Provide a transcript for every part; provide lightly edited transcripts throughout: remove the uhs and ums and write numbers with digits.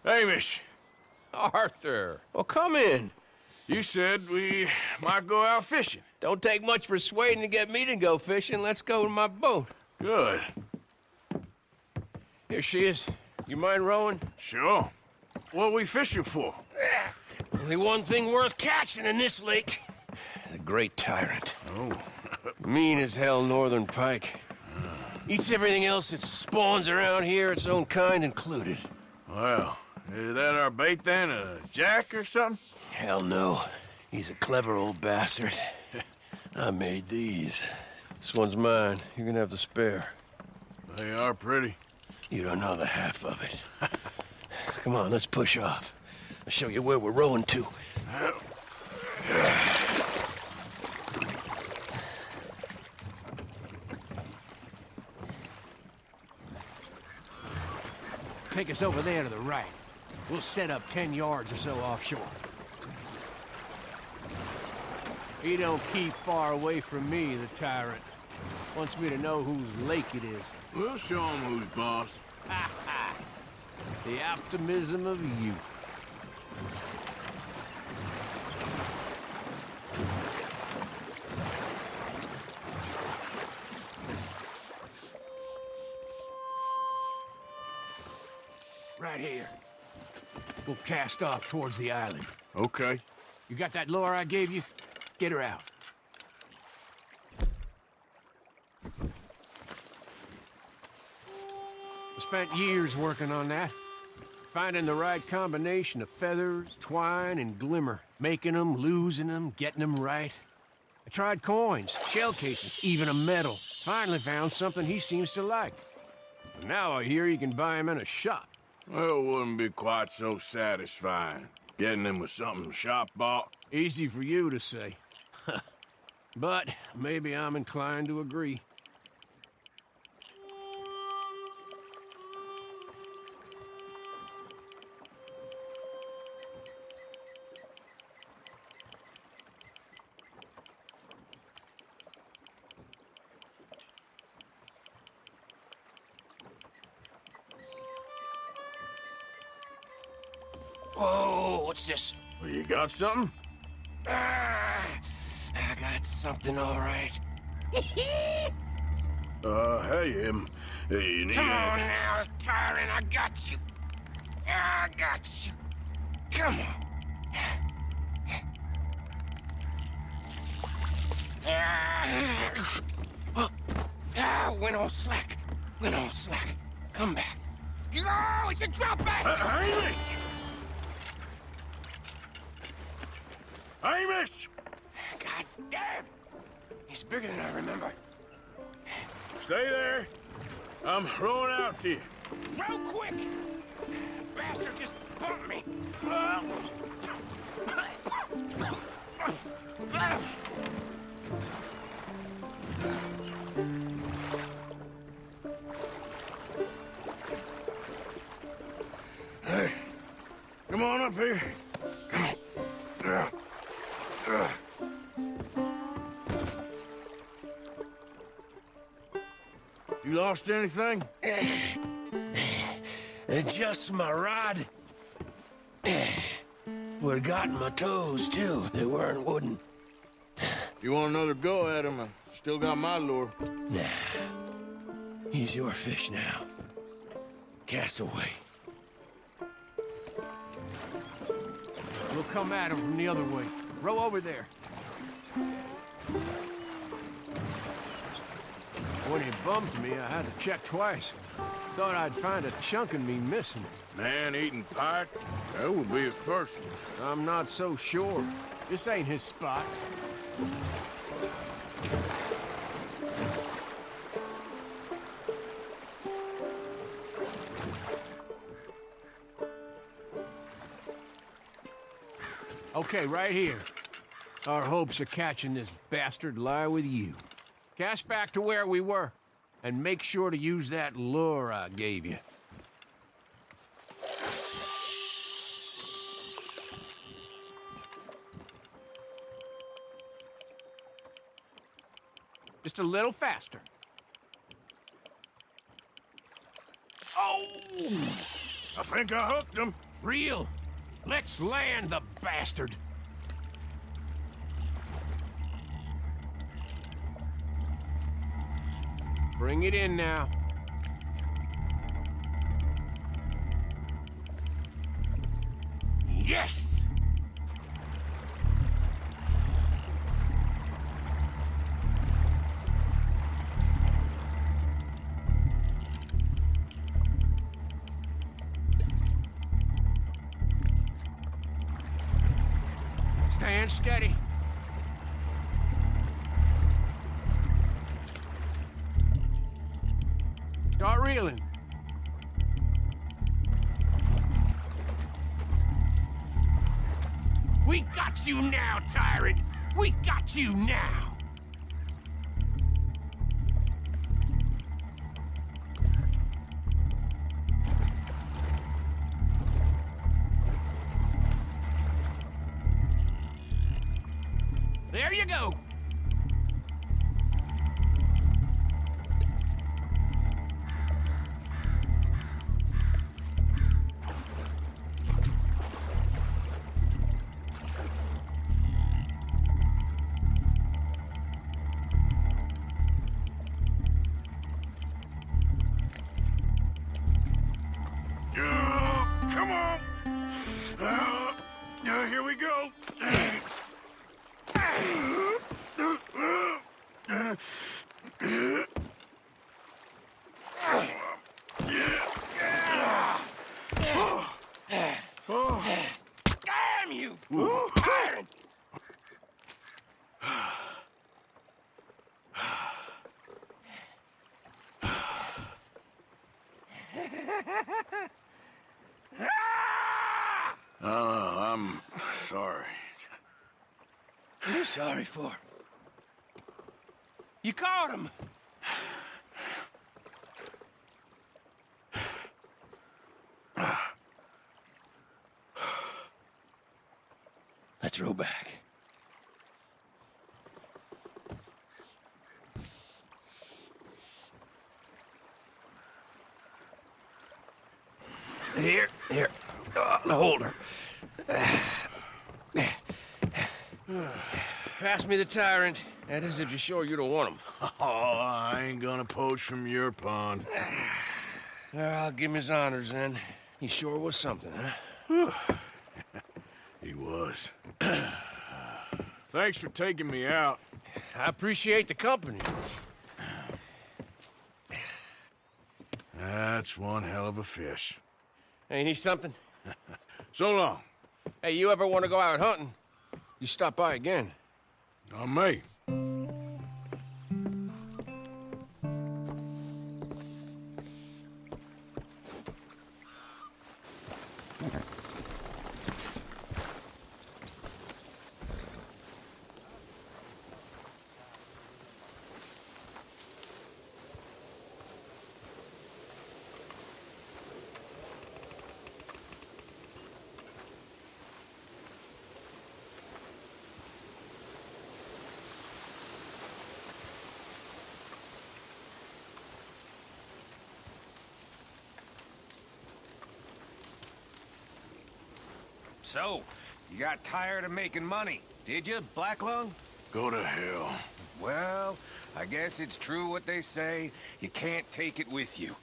Hamish, Arthur, well, come in. you said we might go out fishing. Don't take much persuading to get me to go fishing. Let's go to my boat. Good. Here she is. You mind rowing? Sure. What we fishing for? Only one thing worth catching in this lake. The Great Tyrant. Oh. Mean as hell northern pike. Eats everything else that spawns around here, its own kind included. Well, is that our bait then? A jack or something? Hell no. He's a clever old bastard. I made these. This one's mine. You're gonna have to spare. They are pretty. You don't know the half of it. Come on, let's push off. I'll show you where we're rowing to. Take us over there to the right. We'll set up 10 yards or so offshore. He don't keep far away from me, the tyrant. Wants me to know whose lake it is. We'll show him who's boss. Ha ha! The optimism of youth. Right here. We'll cast off towards the island. Okay. You got that lure I gave you? Get her out. I spent years working on that. Finding the right combination of feathers, twine, and glimmer. Making them, losing them, getting them right. I tried coins, shell cases, even a medal. Finally found something he seems to like. And now I hear you can buy him in a shop. Well, it wouldn't be quite so satisfying. Getting him with something shop bought. Easy for you to say. But maybe I'm inclined to agree. Whoa, what's this? Well, you got something? Ah, I got something, all right. Hey, you need Come on anything? now, tyrant, I got you. I got you. Come on. Went on slack. Went on slack. Come back. Oh, it's a drop back! Hamish! Hamish! God damn! He's bigger than I remember. Stay there. I'm rowing out to you. Real quick! Bastard just bumped me. Hey, come on up here. Come on. You lost anything? Just my rod. Would've gotten my toes, too. They weren't wooden. You want another go at him? I still got my lure. Nah. He's your fish now. Cast away. We'll come at him from the other way. Row over there. When he bumped me, I had to check twice. Thought I'd find a chunk of me missing. Man-eating pike? That would be a first. I'm not so sure. This ain't his spot. Okay, right here. Our hopes of catching this bastard lie with you. Cast back to where we were, and make sure to use that lure I gave you. Just a little faster. Oh! I think I hooked him. Reel. Let's land the bastard. Bring it in now. Yes! Stand steady. Start reeling. We got you now, tyrant! We got you now! There you go! Come on! Here we go! Damn you! Tyrant! I'm sorry. What are you sorry for? You caught him! Let's row back. Here. The holder. Pass me the tyrant. That is if you're sure you don't want him. Oh, I ain't gonna poach from your pond. I'll give him his honors then. He sure was something, huh? He was. Thanks for taking me out. I appreciate the company. That's one hell of a fish. Ain't he something? So long. Hey, you ever want to go out hunting? You stop by again. On me. So, you got tired of making money, did you, Black Lung? Go to hell. Well, I guess it's true what they say. You can't take it with you.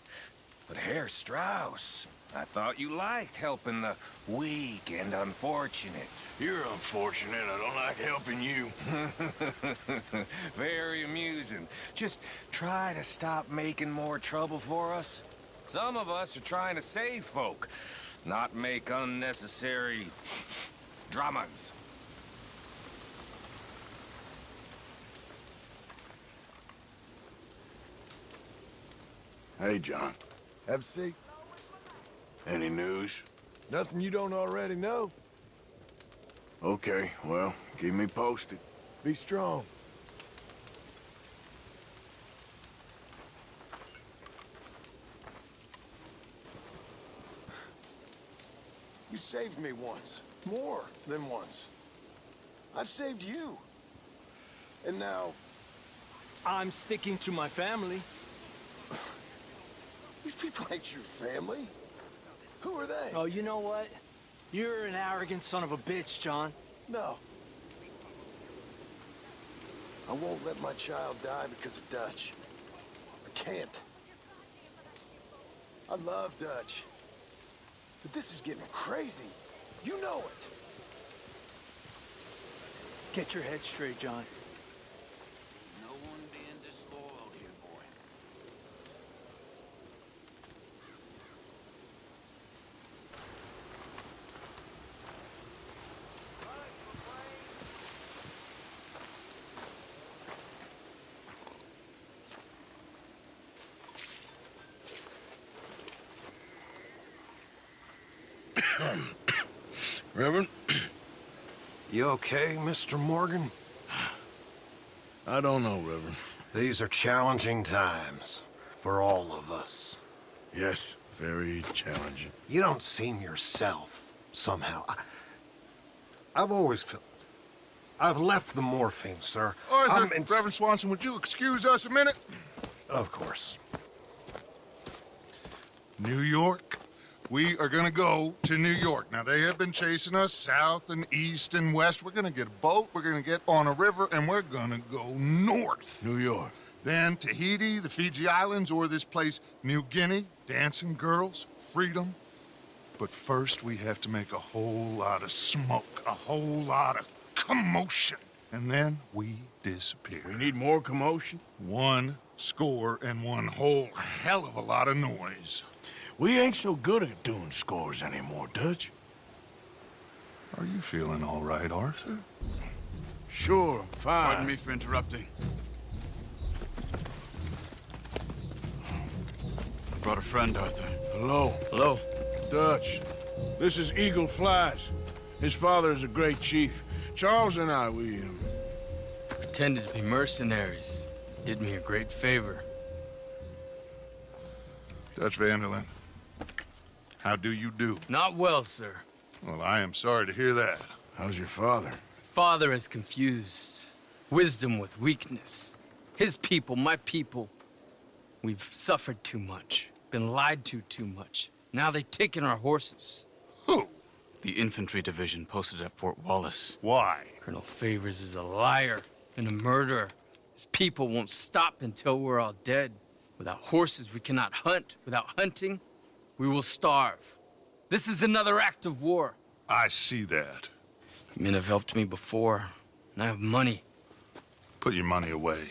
But Herr Strauss, I thought you liked helping the weak and unfortunate. You're unfortunate. I don't like helping you. Very amusing. Just try to stop making more trouble for us. Some of us are trying to save folk, not make unnecessary dramas. Hey, John. Have a seat. Any news? Nothing you don't already know. Okay, well, keep me posted. Be strong. You saved me once. More than once. I've saved you. And now, I'm sticking to my family. these people ain't your family. Who are they? Oh, you know what? You're an arrogant son of a bitch, John. No. I won't let my child die because of Dutch. I can't. I love Dutch. But this is getting crazy. You know it. Get your head straight, John. No one being disloyal here, boy. Reverend? You okay, Mr. Morgan? I don't know, Reverend. These are challenging times for all of us. Yes, very challenging. You don't seem yourself, somehow. I've always felt... I've left the morphine, sir. Arthur, Reverend Swanson, would you excuse us a minute? Of course. New York. We are gonna go to New York. Now, they have been chasing us south and east and west. We're gonna get a boat, we're gonna get on a river, and we're gonna go north. New York. Then Tahiti, the Fiji Islands, or this place, New Guinea, dancing girls, freedom. But first, we have to make a whole lot of smoke, a whole lot of commotion. And then we disappear. We need more commotion? 1 score and 1 whole hell of a lot of noise. We ain't so good at doing scores anymore, Dutch. Are you feeling all right, Arthur? Sure, I'm fine. Pardon me for interrupting. I brought a friend, Arthur. Hello. Hello. Dutch. This is Eagle Flies. His father is a great chief. Charles and I, we Pretended to be mercenaries. Did me a great favor. Dutch Vanderlyn, how do you do? Not well, sir. Well, I am sorry to hear that. How's your father? Father has confused wisdom with weakness. His people, my people. We've suffered too much. Been lied to too much. Now they've taken our horses. Who? The infantry division posted at Fort Wallace. Why? Colonel Favors is a liar and a murderer. His people won't stop until we're all dead. Without horses, we cannot hunt. Without hunting, we will starve. This is another act of war. I see that. Men have helped me before, and I have money. Put your money away,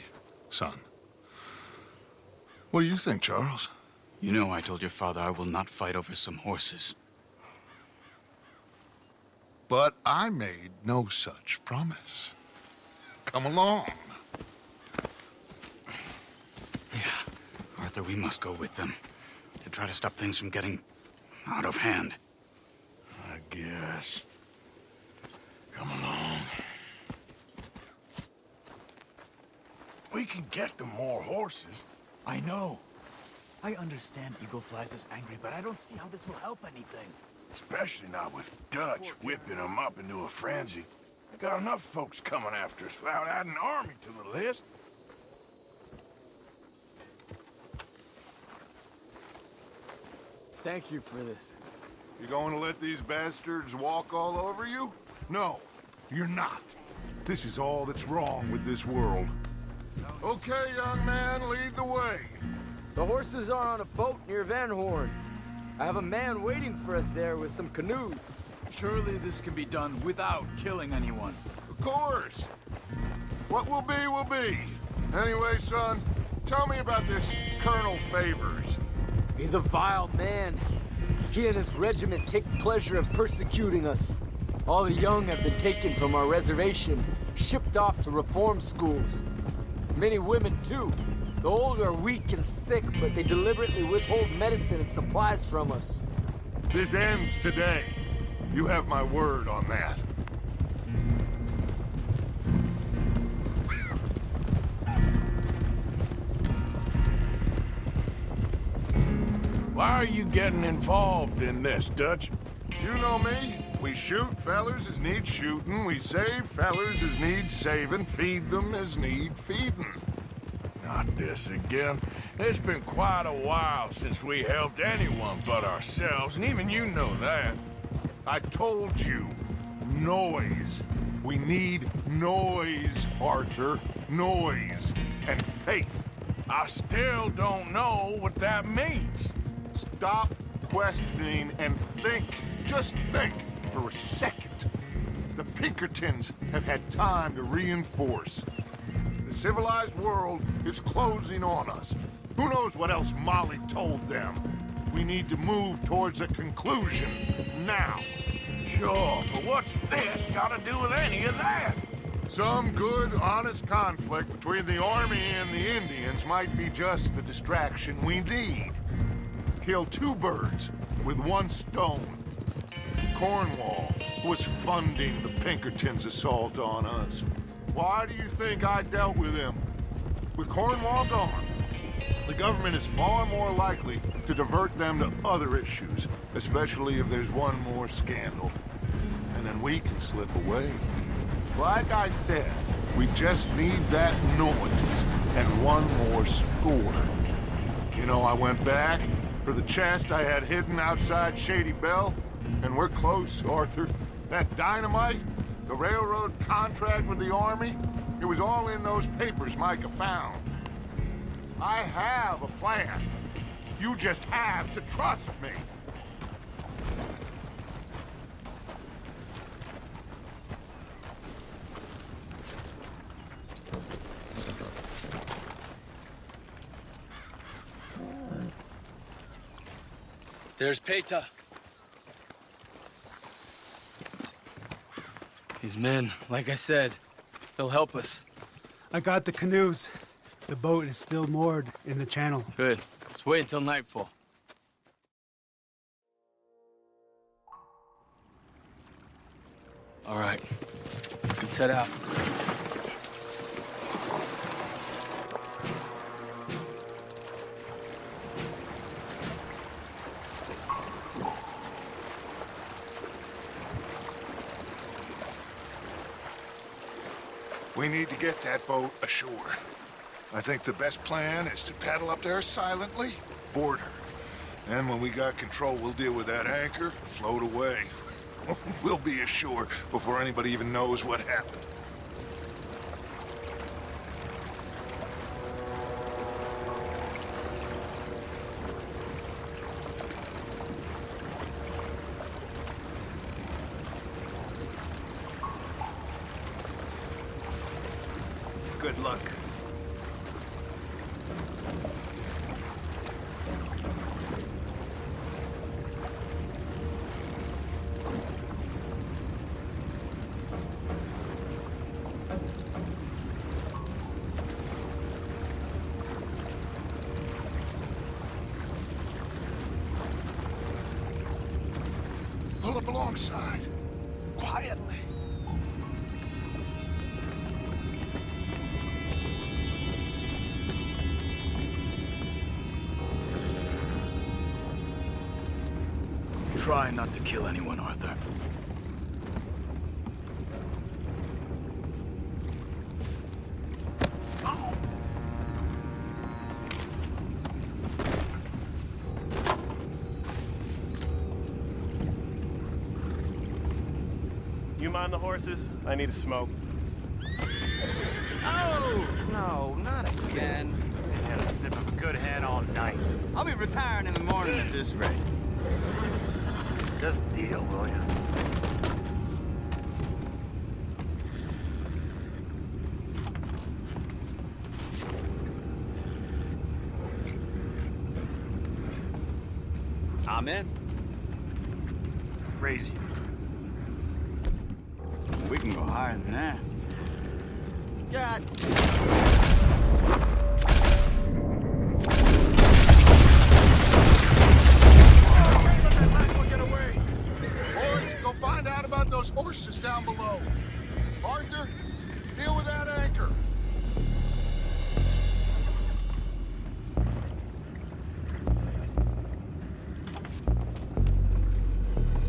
son. What do you think, Charles? You know I told your father I will not fight over some horses. But I made no such promise. Come along. Yeah, Arthur, we must go with them to try to stop things from getting out of hand. I guess. Come along. We can get them more horses. I know. I understand Eagle Flies is angry, but I don't see how this will help anything. Especially not with Dutch whipping them up into a frenzy. I got enough folks coming after us without adding an army to the list. Thank you for this. You going to let these bastards walk all over you? No, you're not. This is all that's wrong with this world. Okay, young man, lead the way. The horses are on a boat near Van Horn. I have a man waiting for us there with some canoes. Surely this can be done without killing anyone. Of course. What will be, will be. Anyway, son, tell me about this Colonel Favors. He's a vile man. He and his regiment take pleasure in persecuting us. All the young have been taken from our reservation, shipped off to reform schools. Many women, too. The old are weak and sick, but they deliberately withhold medicine and supplies from us. This ends today. You have my word on that. Why are you getting involved in this, Dutch? You know me. We shoot fellers as need shooting. We save fellers as need saving. Feed them as need feeding. Not this again. It's been quite a while since we helped anyone but ourselves, and even you know that. I told you. Noise. We need noise, Arthur. Noise. And faith. I still don't know what that means. Stop questioning and think. Just think for a second. The Pinkertons have had time to reinforce. The civilized world is closing on us. Who knows what else Molly told them? We need to move towards a conclusion now. Sure, but what's this got to do with any of that? Some good, honest conflict between the army and the Indians might be just the distraction we need. Kill two birds with one stone. Cornwall was funding the Pinkertons' assault on us. Why do you think I dealt with him? With Cornwall gone, the government is far more likely to divert them to other issues, especially if there's one more scandal. And then we can slip away. Like I said, we just need that noise and one more score. You know, I went back for the chest I had hidden outside Shady Belle, and we're close, Arthur. That dynamite, the railroad contract with the army, it was all in those papers Micah found. I have a plan. You just have to trust me. There's Peta. These men, like I said, they'll help us. I got the canoes. The boat is still moored in the channel. Good. Let's wait until nightfall. All right. Let's head out. We need to get that boat ashore. I think the best plan is to paddle up there silently, board her. And when we got control, we'll deal with that anchor, float away. We'll be ashore before anybody even knows what happened. Good luck. Pull up alongside, quietly. Try not to kill anyone, Arthur. You mind the horses? I need a smoke. Oh, no, not again. Ain't had a sniff of a good head all night. I'll be retiring in the morning at this rate. Just deal, will ya? I'm in. Crazy. We can go higher than that. God. Find out about those horses down below. Arthur, deal with that anchor.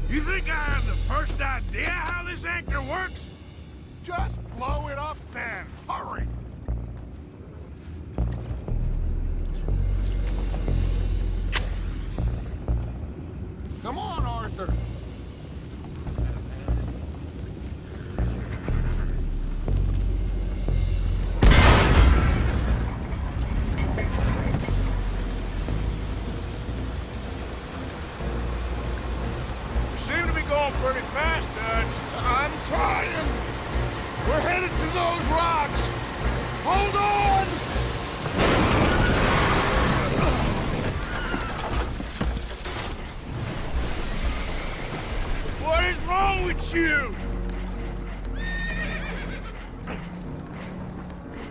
You think I have the first idea how this anchor works? Just blow it up then. Hurry. Come on, Arthur. It's you!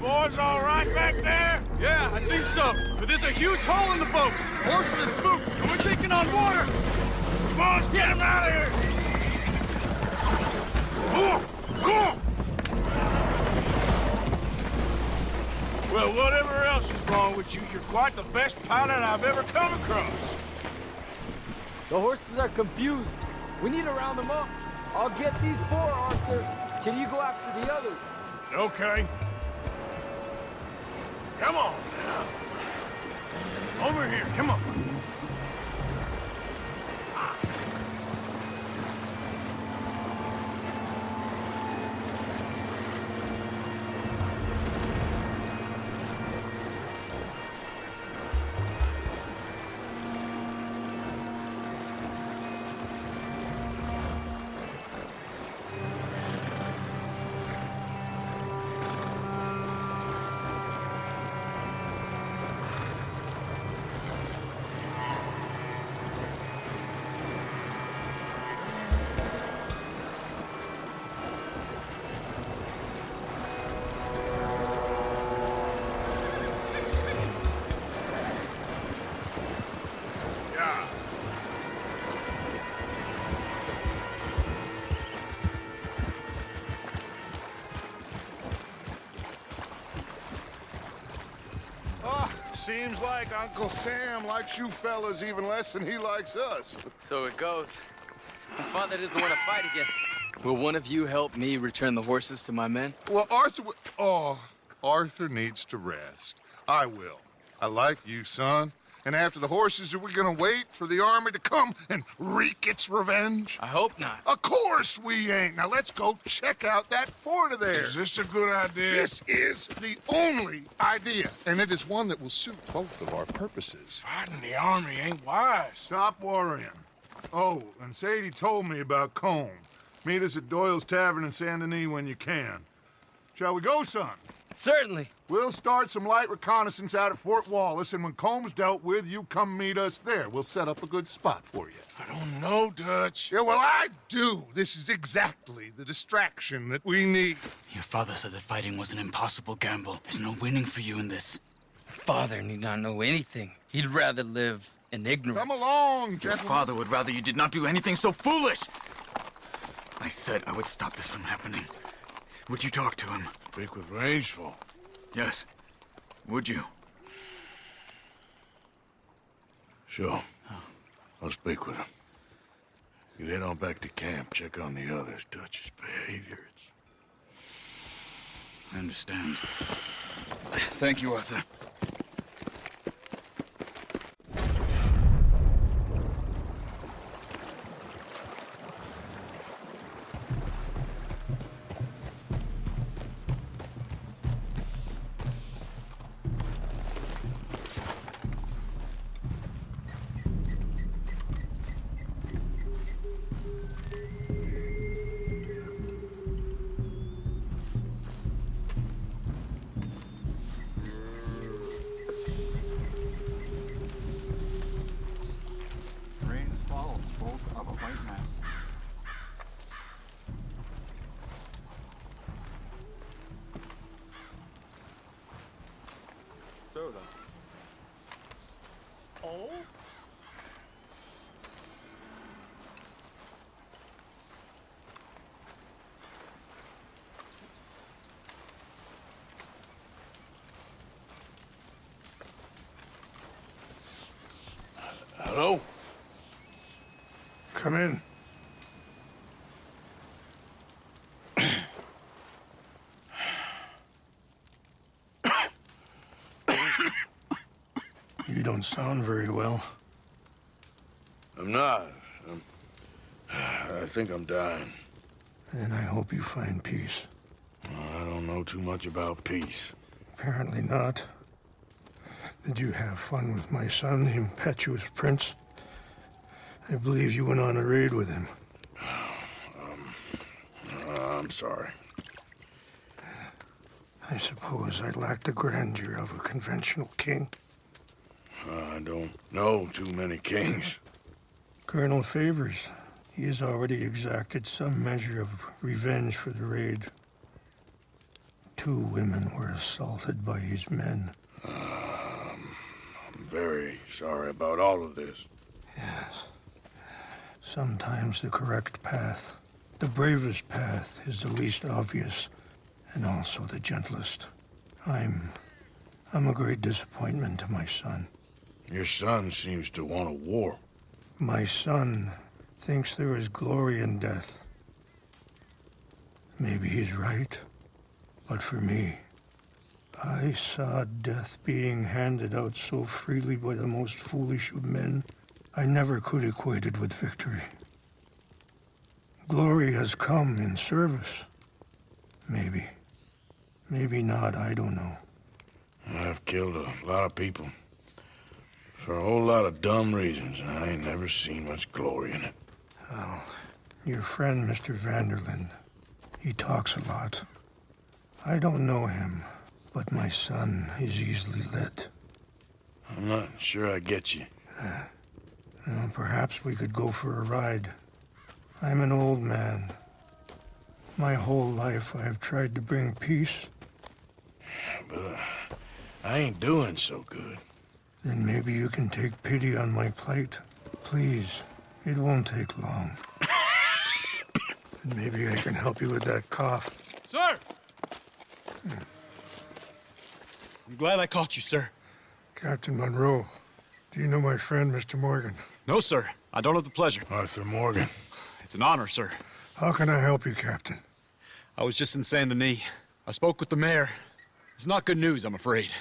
Boys all right back there? Yeah, I think so. But there's a huge hole in the boat. Horses are spooked, and we're taking on water. Come on, let's get him out of here! Go! Well, whatever else is wrong with you, you're quite the best pilot I've ever come across. The horses are confused. We need to round them up. I'll get these four, Arthur. Can you go after the others? Okay. Come on now. Over here, come on. Seems like Uncle Sam likes you fellas even less than he likes us. So it goes. My father doesn't want to fight again. Will one of you help me return the horses to my men? Well, Arthur needs to rest. I will. I like you, son. And after the horses, are we gonna wait for the army to come and wreak its revenge? I hope not. Of course we ain't. Now let's go check out that fort of theirs. Is this a good idea? This is the only idea, and it is one that will suit both of our purposes. Fighting the army ain't wise. Stop worrying. Oh, and Sadie told me about Combe. Meet us at Doyle's Tavern in Saint Denis when you can. Shall we go, son? Certainly. We'll start some light reconnaissance out at Fort Wallace, and when Comb's dealt with, you come meet us there. We'll set up a good spot for you. I don't know, Dutch. Yeah, well, I do. This is exactly the distraction that we need. Your father said that fighting was an impossible gamble. There's no winning for you in this. Father need not know anything. He'd rather live in ignorance. Come along, Your gentlemen. father would rather you did not do anything so foolish. I said I would stop this from happening. Would you talk to him? Speak with Rangeful. Yes. Would you? Sure. I'll speak with him. You head on back to camp, check on the others. Dutch's behavior, I understand. Thank you, Arthur. Hello? Come in. You don't sound very well. I'm not. I think I'm dying. Then I hope you find peace. I don't know too much about peace. Apparently not. Did you have fun with my son, the impetuous prince? I believe you went on a raid with him. I'm sorry. I suppose I lack the grandeur of a conventional king. I don't know too many kings. Colonel Favors. He has already exacted some measure of revenge for the raid. 2 women were assaulted by his men. I'm very sorry about all of this. Yes. Sometimes the correct path, the bravest path, is the least obvious, and also the gentlest. I'm a great disappointment to my son. Your son seems to want a war. My son thinks there is glory in death. Maybe he's right, but for me, I saw death being handed out so freely by the most foolish of men, I never could equate it with victory. Glory has come in service. Maybe. Maybe not, I don't know. I've killed a lot of people. For a whole lot of dumb reasons, and I ain't never seen much glory in it. Well, your friend, Mr. Vanderlyn, he talks a lot. I don't know him, but my son is easily led. I'm not sure I get you. Well, perhaps we could go for a ride. I'm an old man. My whole life I have tried to bring peace. But I ain't doing so good. Then maybe you can take pity on my plight. Please, it won't take long. And maybe I can help you with that cough. Sir! I'm glad I caught you, sir. Captain Monroe, do you know my friend, Mr. Morgan? No, sir. I don't have the pleasure. Arthur Morgan. It's an honor, sir. How can I help you, Captain? I was just in Saint Denis. I spoke with the mayor. It's not good news, I'm afraid.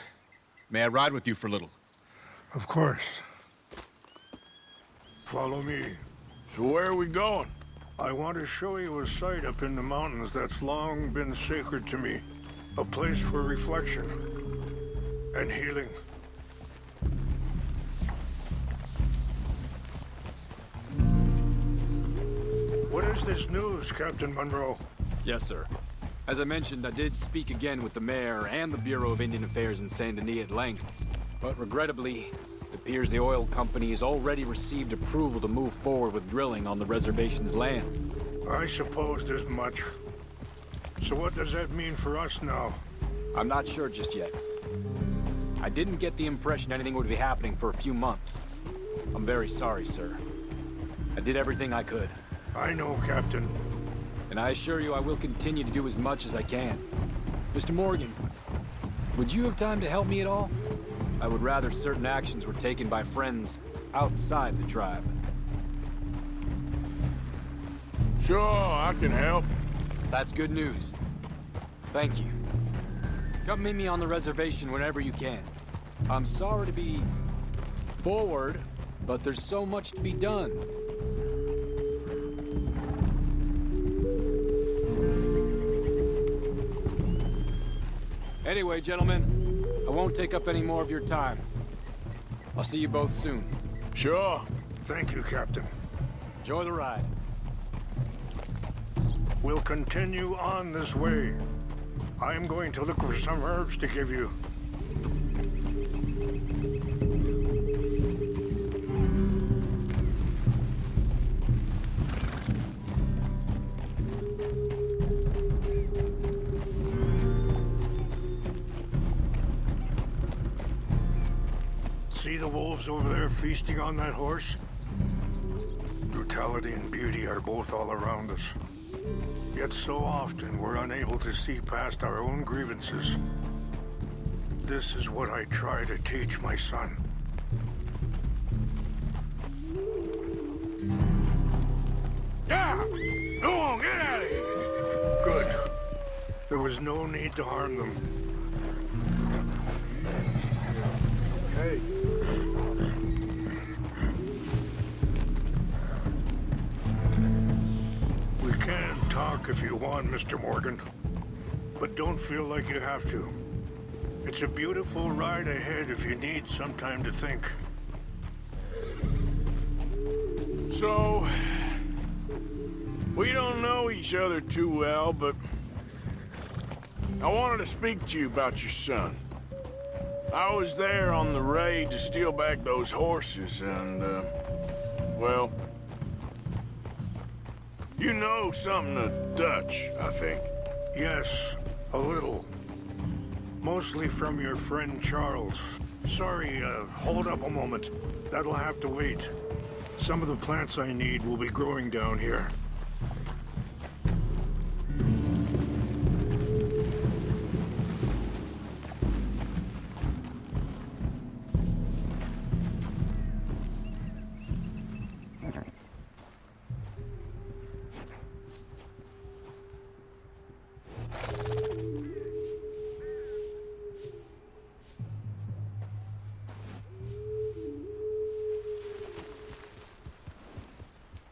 May I ride with you for a little? Of course. Follow me. So where are we going? I want to show you a site up in the mountains that's long been sacred to me. A place for reflection and healing. What is this news, Captain Monroe? Yes, sir. As I mentioned, I did speak again with the mayor and the Bureau of Indian Affairs in Saint Denis at length. But regrettably, it appears the oil company has already received approval to move forward with drilling on the reservation's land. I supposed as much. So what does that mean for us now? I'm not sure just yet. I didn't get the impression anything would be happening for a few months. I'm very sorry, sir. I did everything I could. I know, Captain. And I assure you I will continue to do as much as I can. Mr. Morgan, would you have time to help me at all? I would rather certain actions were taken by friends outside the tribe. Sure, I can help. That's good news. Thank you. Come meet me on the reservation whenever you can. I'm sorry to be forward, but there's so much to be done. Anyway, gentlemen, I won't take up any more of your time. I'll see you both soon. Sure. Thank you, Captain. Enjoy the ride. We'll continue on this way. I am going to look for some herbs to give you. See the wolves over there feasting on that horse? Brutality and beauty are both all around us. Yet so often we're unable to see past our own grievances. This is what I try to teach my son. Yeah! Go on, get out of here! Good. There was no need to harm them. Okay. We can talk if you want, Mr. Morgan. But don't feel like you have to. It's a beautiful ride ahead if you need some time to think. So, we don't know each other too well, but I wanted to speak to you about your son. I was there on the raid to steal back those horses, and, well, You know something of Dutch, I think. Yes, a little. Mostly from your friend Charles. Sorry, hold up a moment. That'll have to wait. Some of the plants I need will be growing down here.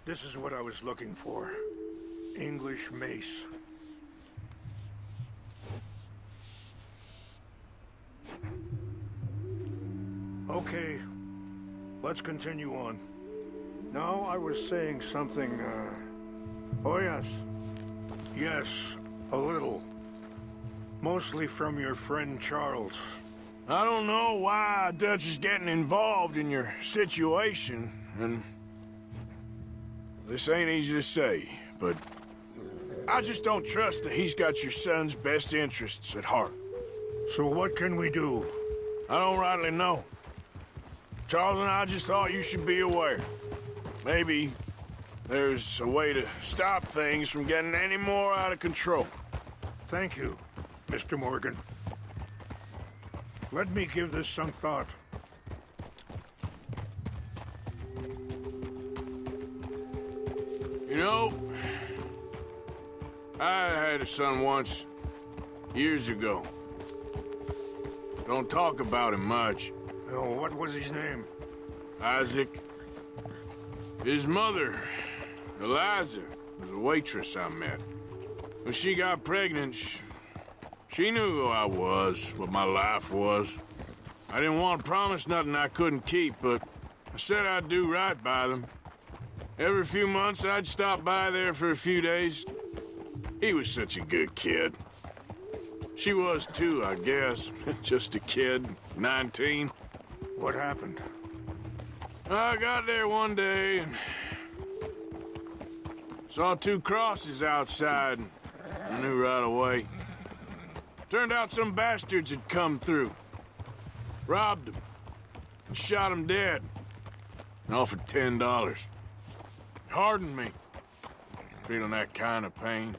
This is what I was looking for. English mace. Okay, let's continue on. Now I was saying something, Oh yes. Yes, a little. Mostly from your friend Charles. I don't know why Dutch is getting involved in your situation, and this ain't easy to say, but I just don't trust that he's got your son's best interests at heart. So what can we do? I don't rightly know. Charles and I just thought you should be aware. Maybe there's a way to stop things from getting any more out of control. Thank you, Mr. Morgan. Let me give this some thought. You know, I had a son once, years ago. Don't talk about him much. Oh, what was his name? Isaac. His mother, Eliza, was a waitress I met. When she got pregnant, she knew who I was, what my life was. I didn't want to promise nothing I couldn't keep, but I said I'd do right by them. Every few months, I'd stop by there for a few days. He was such a good kid. She was too, I guess. Just a kid, 19. What happened? I got there one day and saw two crosses outside, and I knew right away. Turned out some bastards had come through, robbed them, and shot them dead, and offered $10. Hardened me, feeling that kind of pain.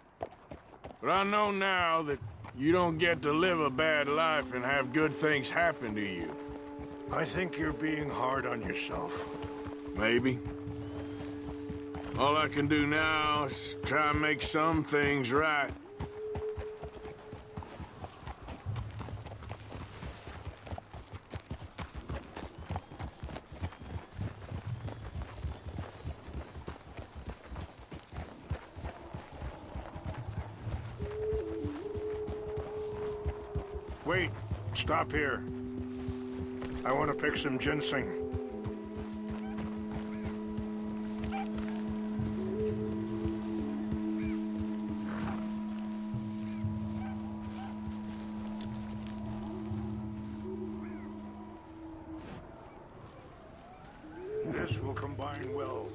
But I know now that you don't get to live a bad life and have good things happen to you. I think you're being hard on yourself. Maybe. All I can do now is try and make some things right. Wait, stop here. I want to pick some ginseng. This will combine well.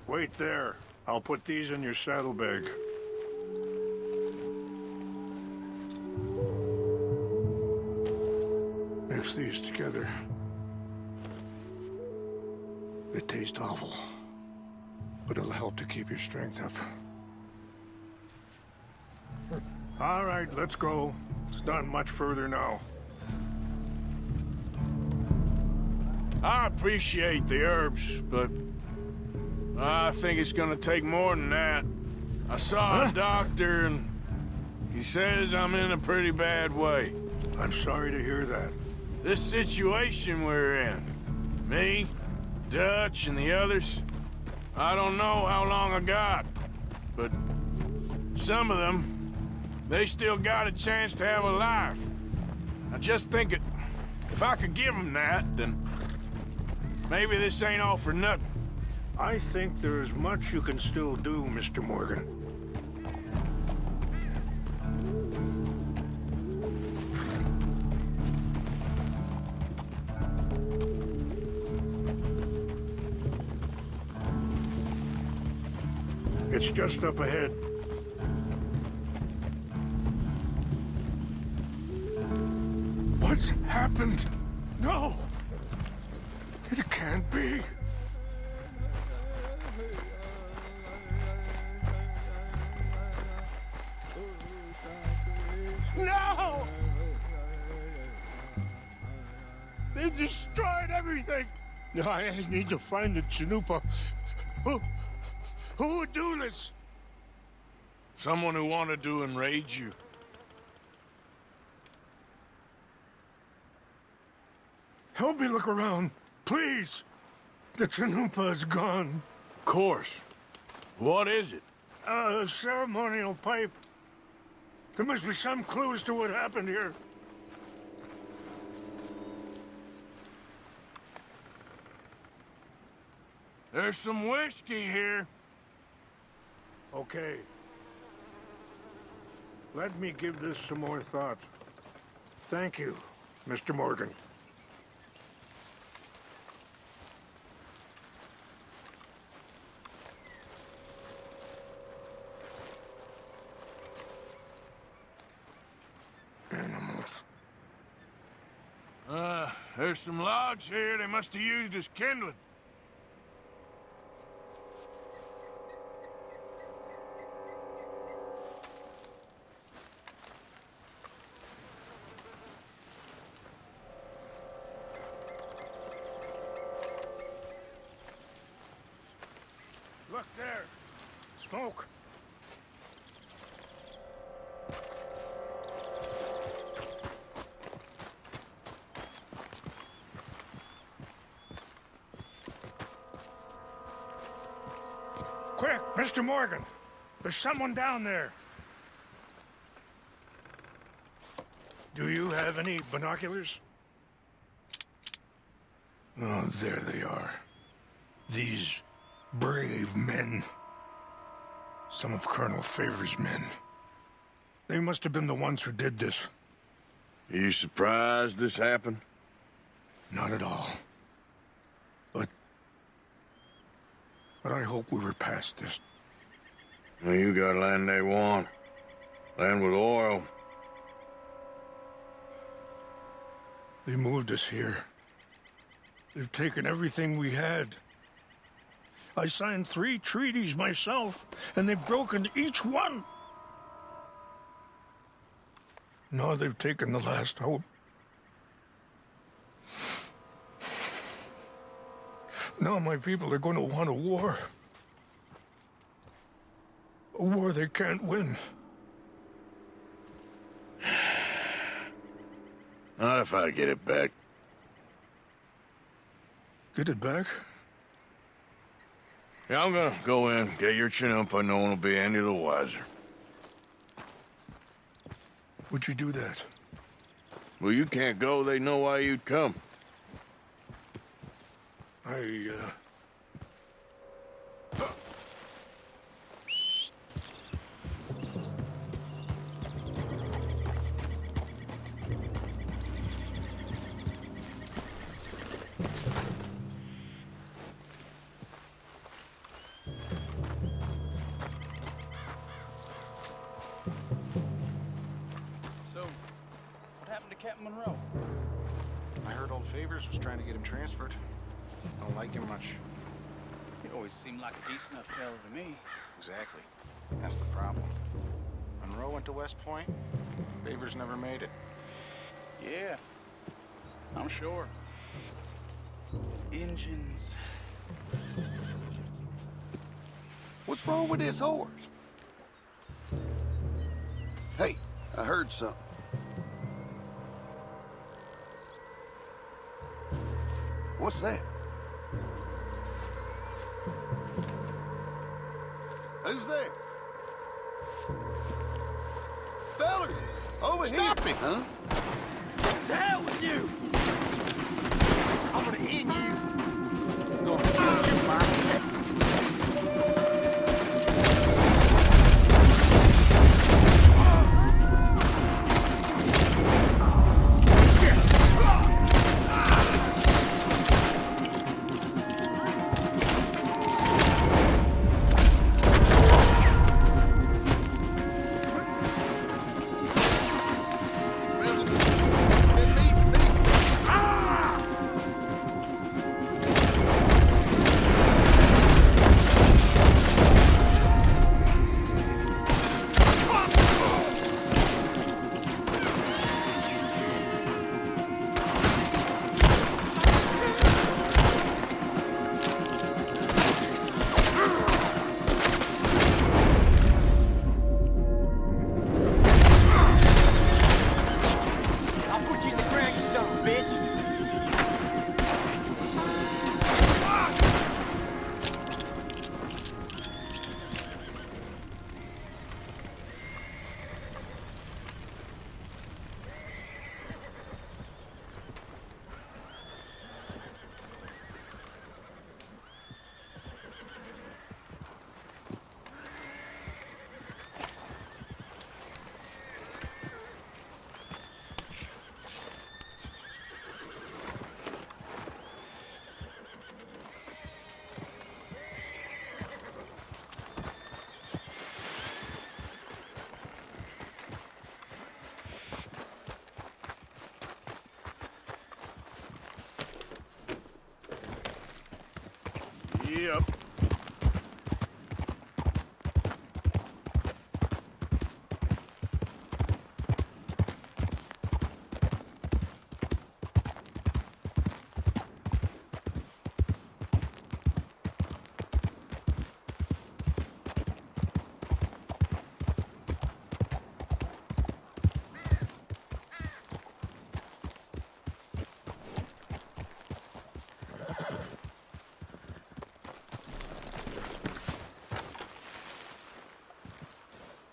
Wait there. I'll put these in your saddlebag. Mix these together. It tastes awful, but it'll help to keep your strength up. All right, let's go. It's not much further now. I appreciate the herbs, but I think it's gonna take more than that. I saw a doctor, and he says I'm in a pretty bad way. I'm sorry to hear that. This situation we're in, me, Dutch, and the others, I don't know how long I got, but some of them, they still got a chance to have a life. I just think if I could give them that, then maybe this ain't all for nothing. I think there is much you can still do, Mr. Morgan. It's just up ahead. What's happened? No! It can't be. No! They destroyed everything! I need to find the Chanupa. Who would do this? Someone who wanted to enrage you. Help me look around, please. The Chanupa is gone. Of course. What is it? A ceremonial pipe. There must be some clues to what happened here. There's some whiskey here. Okay. Let me give this some more thought. Thank you, Mr. Morgan. Animals. There's some logs here they must have used as kindling. Look there. Smoke. Quick, Mr. Morgan. There's someone down there. Do you have any binoculars? Oh, there they are. These brave men. Some of Colonel Favor's men. They must have been the ones who did this. Are you surprised this happened? Not at all. But I hope we were past this. Well, you got land they want. Land with oil. They moved us here. They've taken everything we had. I signed 3 treaties myself, and they've broken each one. Now they've taken the last hope. Now my people are going to want a war. A war they can't win. Not if I get it back. Get it back? Yeah, I'm gonna go in, get your Chanupa, no one will be any the wiser. Would you do that? Well, you can't go, they know why you'd come. So, what happened to Captain Monroe? I heard old Favors was trying to get him transferred. Don't like him much. He always seemed like a decent enough fellow to me. Exactly. That's the problem. Monroe went to West Point. Favors never made it. Yeah, I'm sure. Engines. What's wrong with this horse? Hey, I heard something. What's that? Who's there? Fellers, over here. Stop me! Huh? To hell with you! I'm gonna end you. Yep.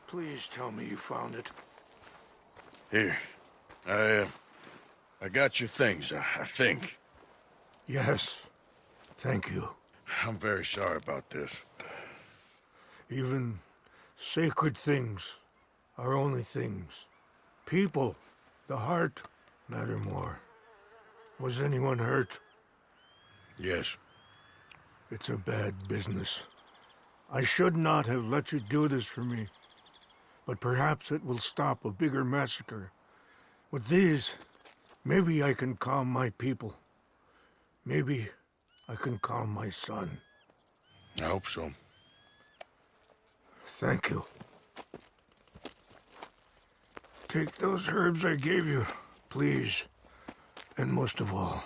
Please tell me you found it. Here. I got your things, I think. Yes. Thank you. I'm very sorry about this. Even sacred things are only things. People, the heart, matter more. Was anyone hurt? Yes. It's a bad business. I should not have let you do this for me. But perhaps it will stop a bigger massacre. With these, maybe I can calm my people. Maybe I can calm my son. I hope so. Thank you. Take those herbs I gave you, please. And most of all,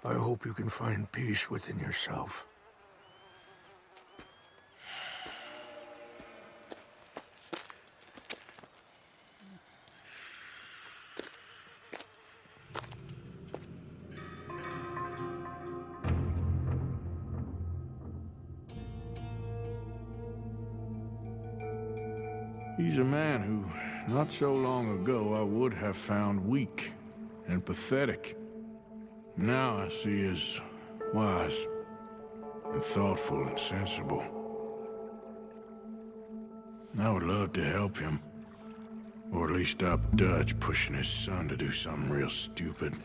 I hope you can find peace within yourself. He's a man who, not so long ago, I would have found weak and pathetic. Now I see as wise and thoughtful and sensible. I would love to help him. Or at least stop Dutch pushing his son to do something real stupid.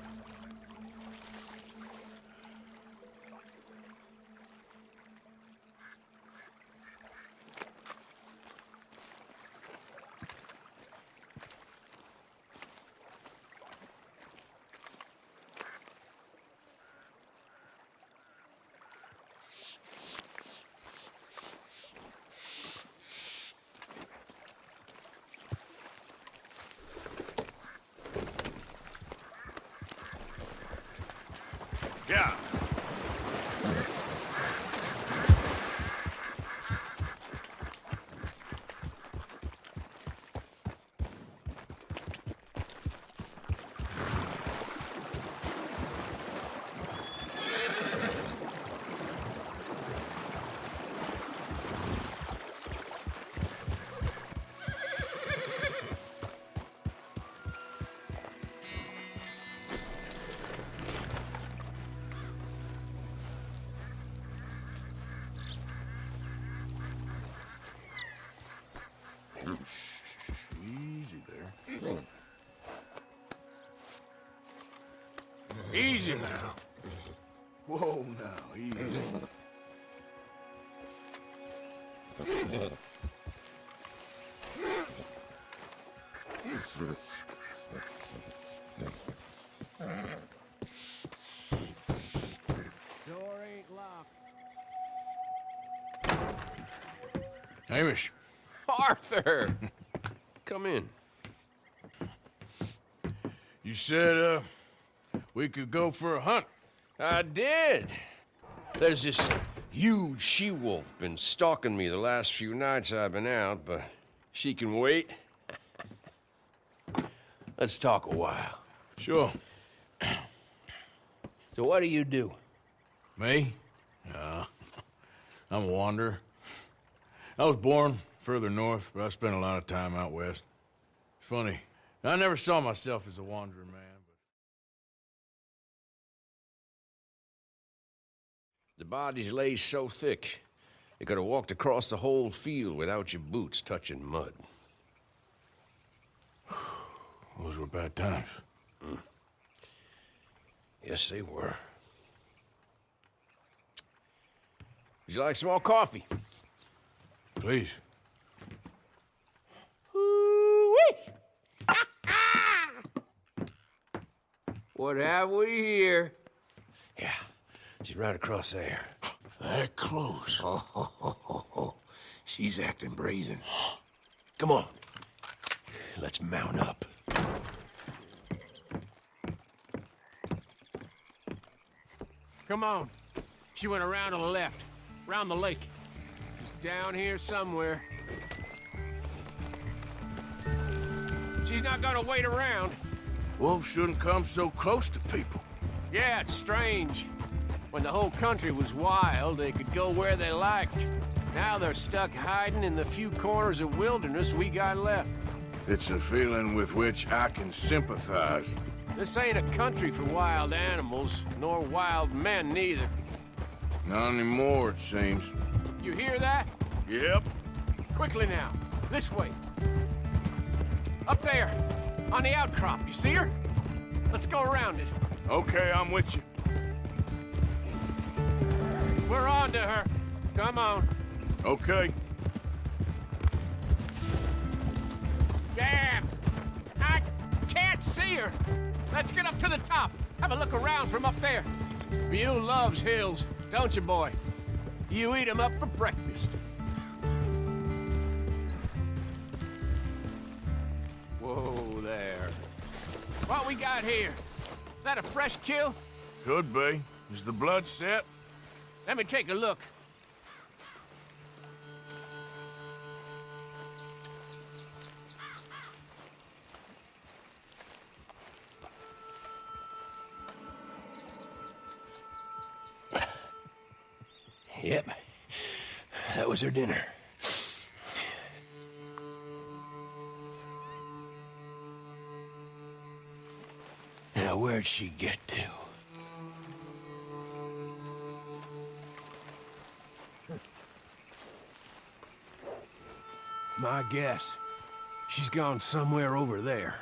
Yeah. Easy there. Easy now. Whoa, now, easy. Door ain't locked. Hamish. Arthur! Come in. You said, we could go for a hunt. I did. There's this huge she-wolf been stalking me the last few nights I've been out, but she can wait. Let's talk a while. Sure. So what do you do? Me? I'm a wanderer. I was born further north, but I spent a lot of time out west. It's funny. I never saw myself as a wanderer, man. The bodies lay so thick, you could have walked across the whole field without your boots touching mud. Those were bad times. Yes, they were. Would you like some more coffee? Please. What have we here? Yeah, she's right across there. That close. Oh. She's acting brazen. Come on. Let's mount up. Come on. She went around to the left, around the lake. She's down here somewhere. She's not gonna wait around. Wolves shouldn't come so close to people. Yeah, it's strange. When the whole country was wild, they could go where they liked. Now they're stuck hiding in the few corners of wilderness we got left. It's a feeling with which I can sympathize. This ain't a country for wild animals, nor wild men neither. Not anymore, it seems. You hear that? Yep. Quickly now. This way. Up there. On the outcrop. You see her? Let's go around it. Okay, I'm with you. We're on to her. Come on. Okay. Damn! I can't see her. Let's get up to the top. Have a look around from up there. You loves hills, don't you, boy? You eat 'em up for breakfast. Whoa there. What we got here? Is that a fresh kill? Could be. Is the blood set? Let me take a look. Yep. That was her dinner. Now, where'd she get to? My guess. She's gone somewhere over there.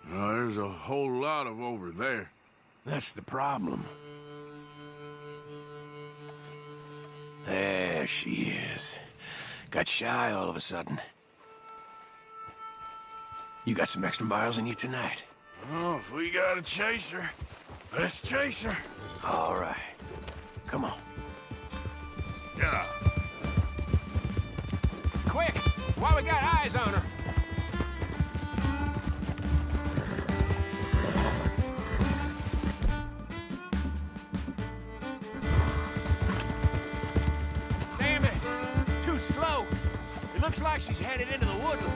There's a whole lot of over there. That's the problem. There she is. Got shy all of a sudden. You got some extra miles in you tonight? Oh, if we gotta chase her, let's chase her. All right. Come on. Yeah. Quick! While we got eyes on her. Damn it! Too slow. It looks like she's headed into the woodland.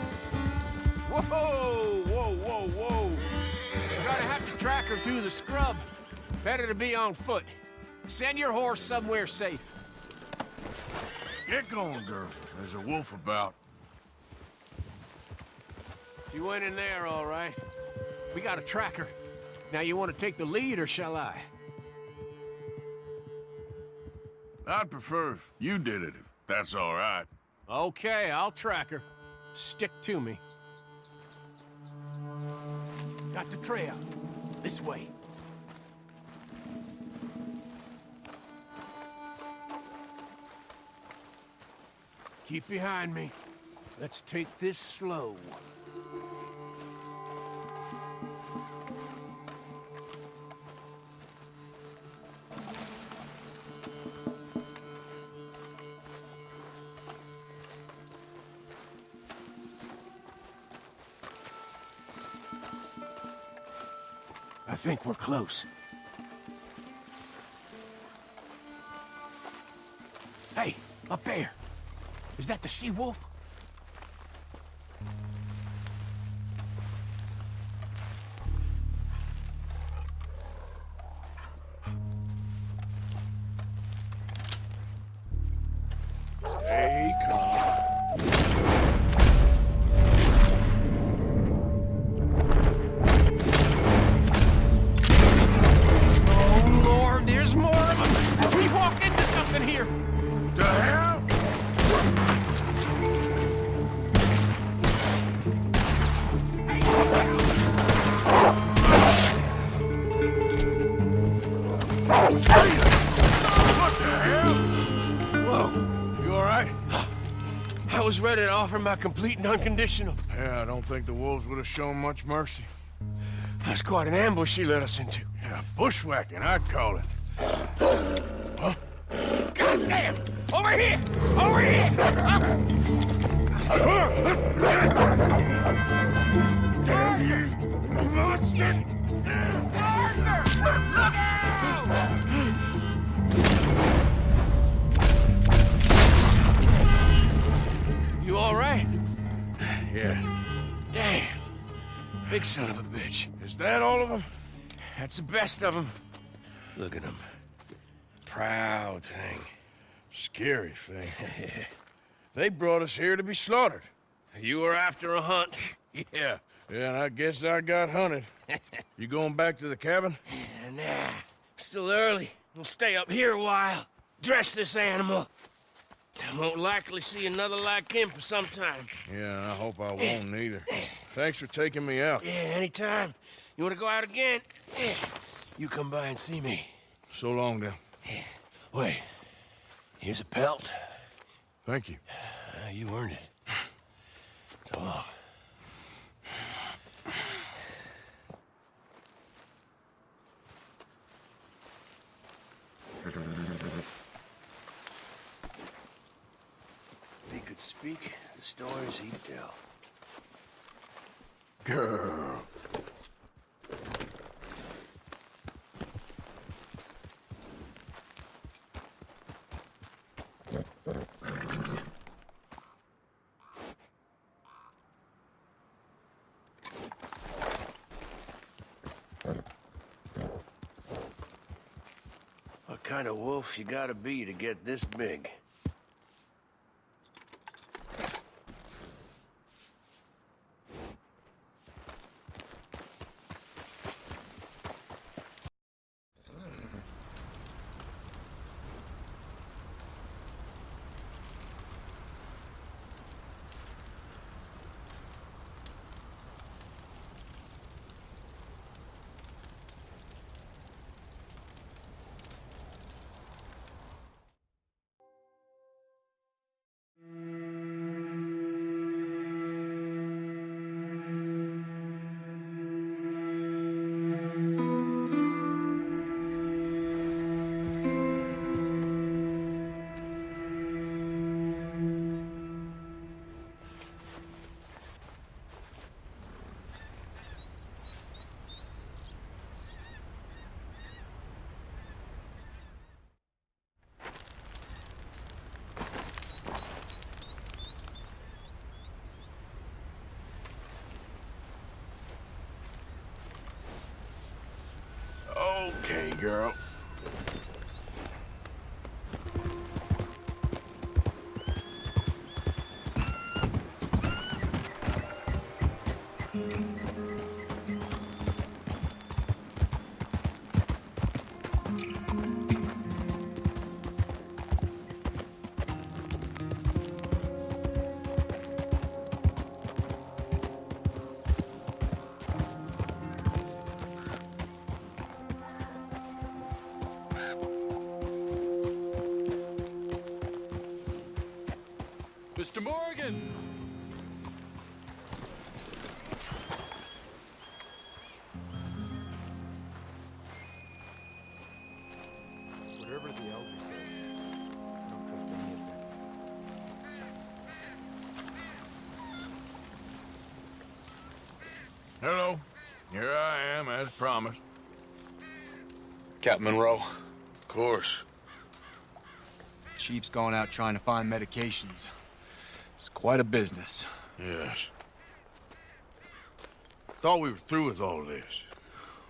Whoa! We're gonna have to track her through the scrub. Better to be on foot. Send your horse somewhere safe. Get going, girl. There's a wolf about. She went in there, all right. We gotta track her. Now, you want to take the lead, or shall I? I'd prefer if you did it, if that's all right. Okay, I'll track her. Stick to me. Got the trail. This way. Keep behind me. Let's take this slow. I think we're close. Hey, up there. Is that the she-wolf? Stay calm. Oh, Lord, there's more of them. We've walked into something here. The hell? What the hell? Whoa. You all right? I was ready to offer my complete and unconditional. Yeah, I don't think the wolves would have shown much mercy. That's quite an ambush she led us into. Yeah, bushwhacking, I'd call it. Huh? goddamn! Over here! Over here! Damn you, bastard! Arthur! Look out! You all right? Yeah. Damn. Big son of a bitch. Is that all of them? That's the best of them. Look at him. Proud thing. Scary thing. They brought us here to be slaughtered. You were after a hunt. Yeah. Yeah, and I guess I got hunted. You going back to the cabin? Nah. Still early. We'll stay up here a while. Dress this animal. I won't likely see another like him for some time. Yeah, I hope I won't neither. Thanks for taking me out. Yeah, anytime. You want to go out again? Yeah. You come by and see me. So long, then. Wait. Here's a pelt. Thank you. You earned it. So long. If he could speak, the stories he'd tell. Girl. What kind of wolf you gotta be to get this big? Okay, girl. Mr. Morgan! Whatever the elders say, I don't trust any of that. Hello. Here I am, as promised. Captain Monroe. Of course. Chief's gone out trying to find medications. It's quite a business. Yes. Thought we were through with all this.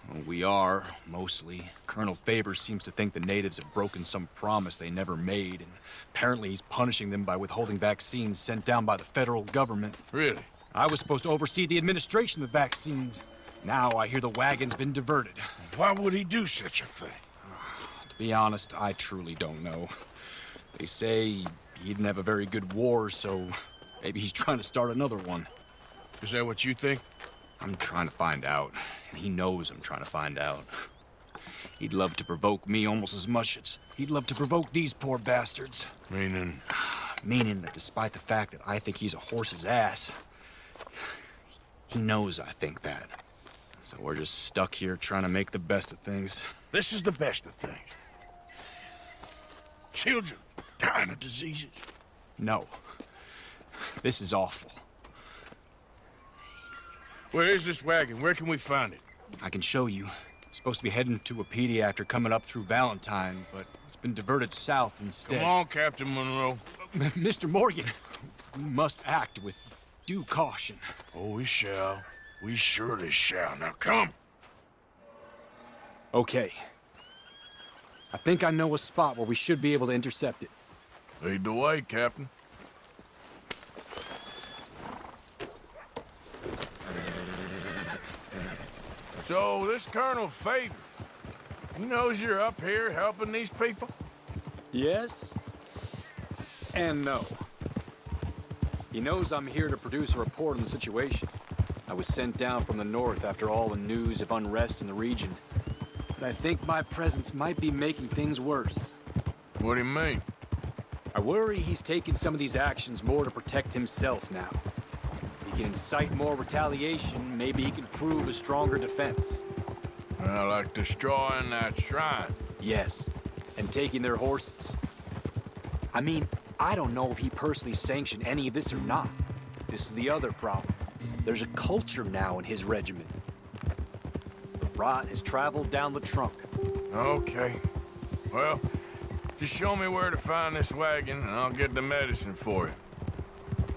Well, we are, mostly. Colonel Favors seems to think the natives have broken some promise they never made, and apparently he's punishing them by withholding vaccines sent down by the federal government. Really? I was supposed to oversee the administration of the vaccines. Now I hear the wagon's been diverted. Why would he do such a thing? To be honest, I truly don't know. They say he didn't have a very good war, so maybe he's trying to start another one. Is that what you think? I'm trying to find out, and he knows I'm trying to find out. He'd love to provoke me almost as much as he'd love to provoke these poor bastards. Meaning? Meaning that despite the fact that I think he's a horse's ass, he knows I think that. So we're just stuck here trying to make the best of things. This is the best of things. children dying of diseases. No. This is awful. Where is this wagon? Where can we find it? I can show you. Supposed to be heading to a PD after coming up through Valentine, but it's been diverted south instead. Come on, Captain Monroe. Mr. Morgan, we must act with due caution. Oh, we shall. We surely shall. Now, come. Okay. I think I know a spot where we should be able to intercept it. Lead the way, Captain. So, this Colonel Favors, he knows you're up here helping these people? Yes and no. He knows I'm here to produce a report on the situation. I was sent down from the north after all the news of unrest in the region. But I think my presence might be making things worse. What do you mean? I worry he's taking some of these actions more to protect himself now. If he can incite more retaliation, maybe he can prove a stronger defense. Well, like destroying that shrine. Yes, and taking their horses. I mean, I don't know if he personally sanctioned any of this or not. This is the other problem. There's a culture now in his regiment. The rot has traveled down the trunk. Okay. Well, just show me where to find this wagon, and I'll get the medicine for you.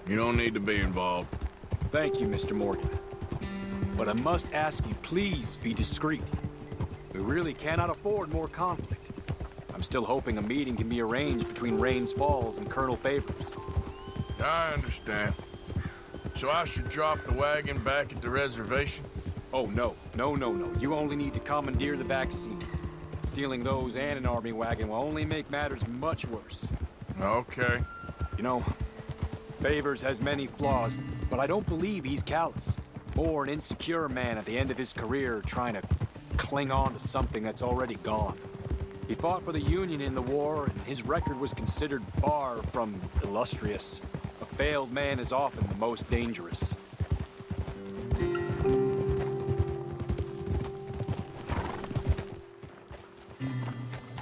You don't need to be involved. Thank you, Mr. Morgan. But I must ask you, please be discreet. We really cannot afford more conflict. I'm still hoping a meeting can be arranged between Rains Falls and Colonel Favors. I understand. So I should drop the wagon back at the reservation? Oh, no. No. You only need to commandeer the back seat. Stealing those and an army wagon will only make matters much worse. Okay. You know, Favors has many flaws, but I don't believe he's callous. More an insecure man at the end of his career trying to cling on to something that's already gone. He fought for the Union in the war, and his record was considered far from illustrious. A failed man is often the most dangerous.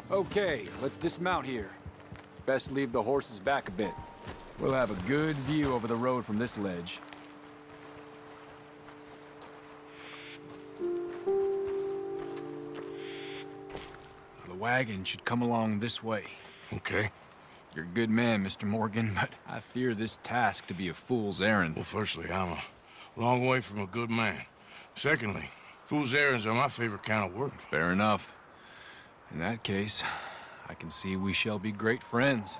Okay, let's dismount here. Best leave the horses back a bit. We'll have a good view over the road from this ledge. The wagon should come along this way. Okay. You're a good man, Mr. Morgan, but I fear this task to be a fool's errand. Well, firstly, I'm a long way from a good man. Secondly, fool's errands are my favorite kind of work. Fair enough. In that case, I can see we shall be great friends.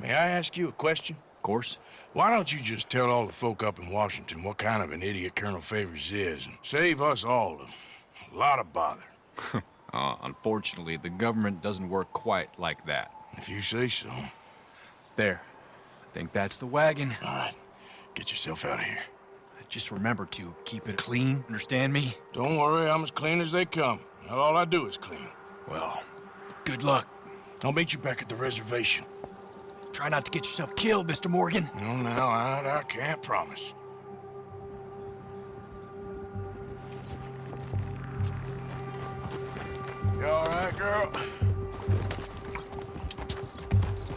May I ask you a question? Of course. Why don't you just tell all the folk up in Washington what kind of an idiot Colonel Favors is and save us all a lot of bother? Unfortunately, the government doesn't work quite like that. If you say so. There. I think that's the wagon. All right. Get yourself out of here. Just remember to keep it clean, understand me? Don't worry, I'm as clean as they come. Not all I do is clean. Well, good luck. I'll meet you back at the reservation. Try not to get yourself killed, Mr. Morgan. No, I can't promise. You all right, girl?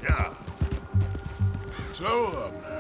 Yeah. So up now.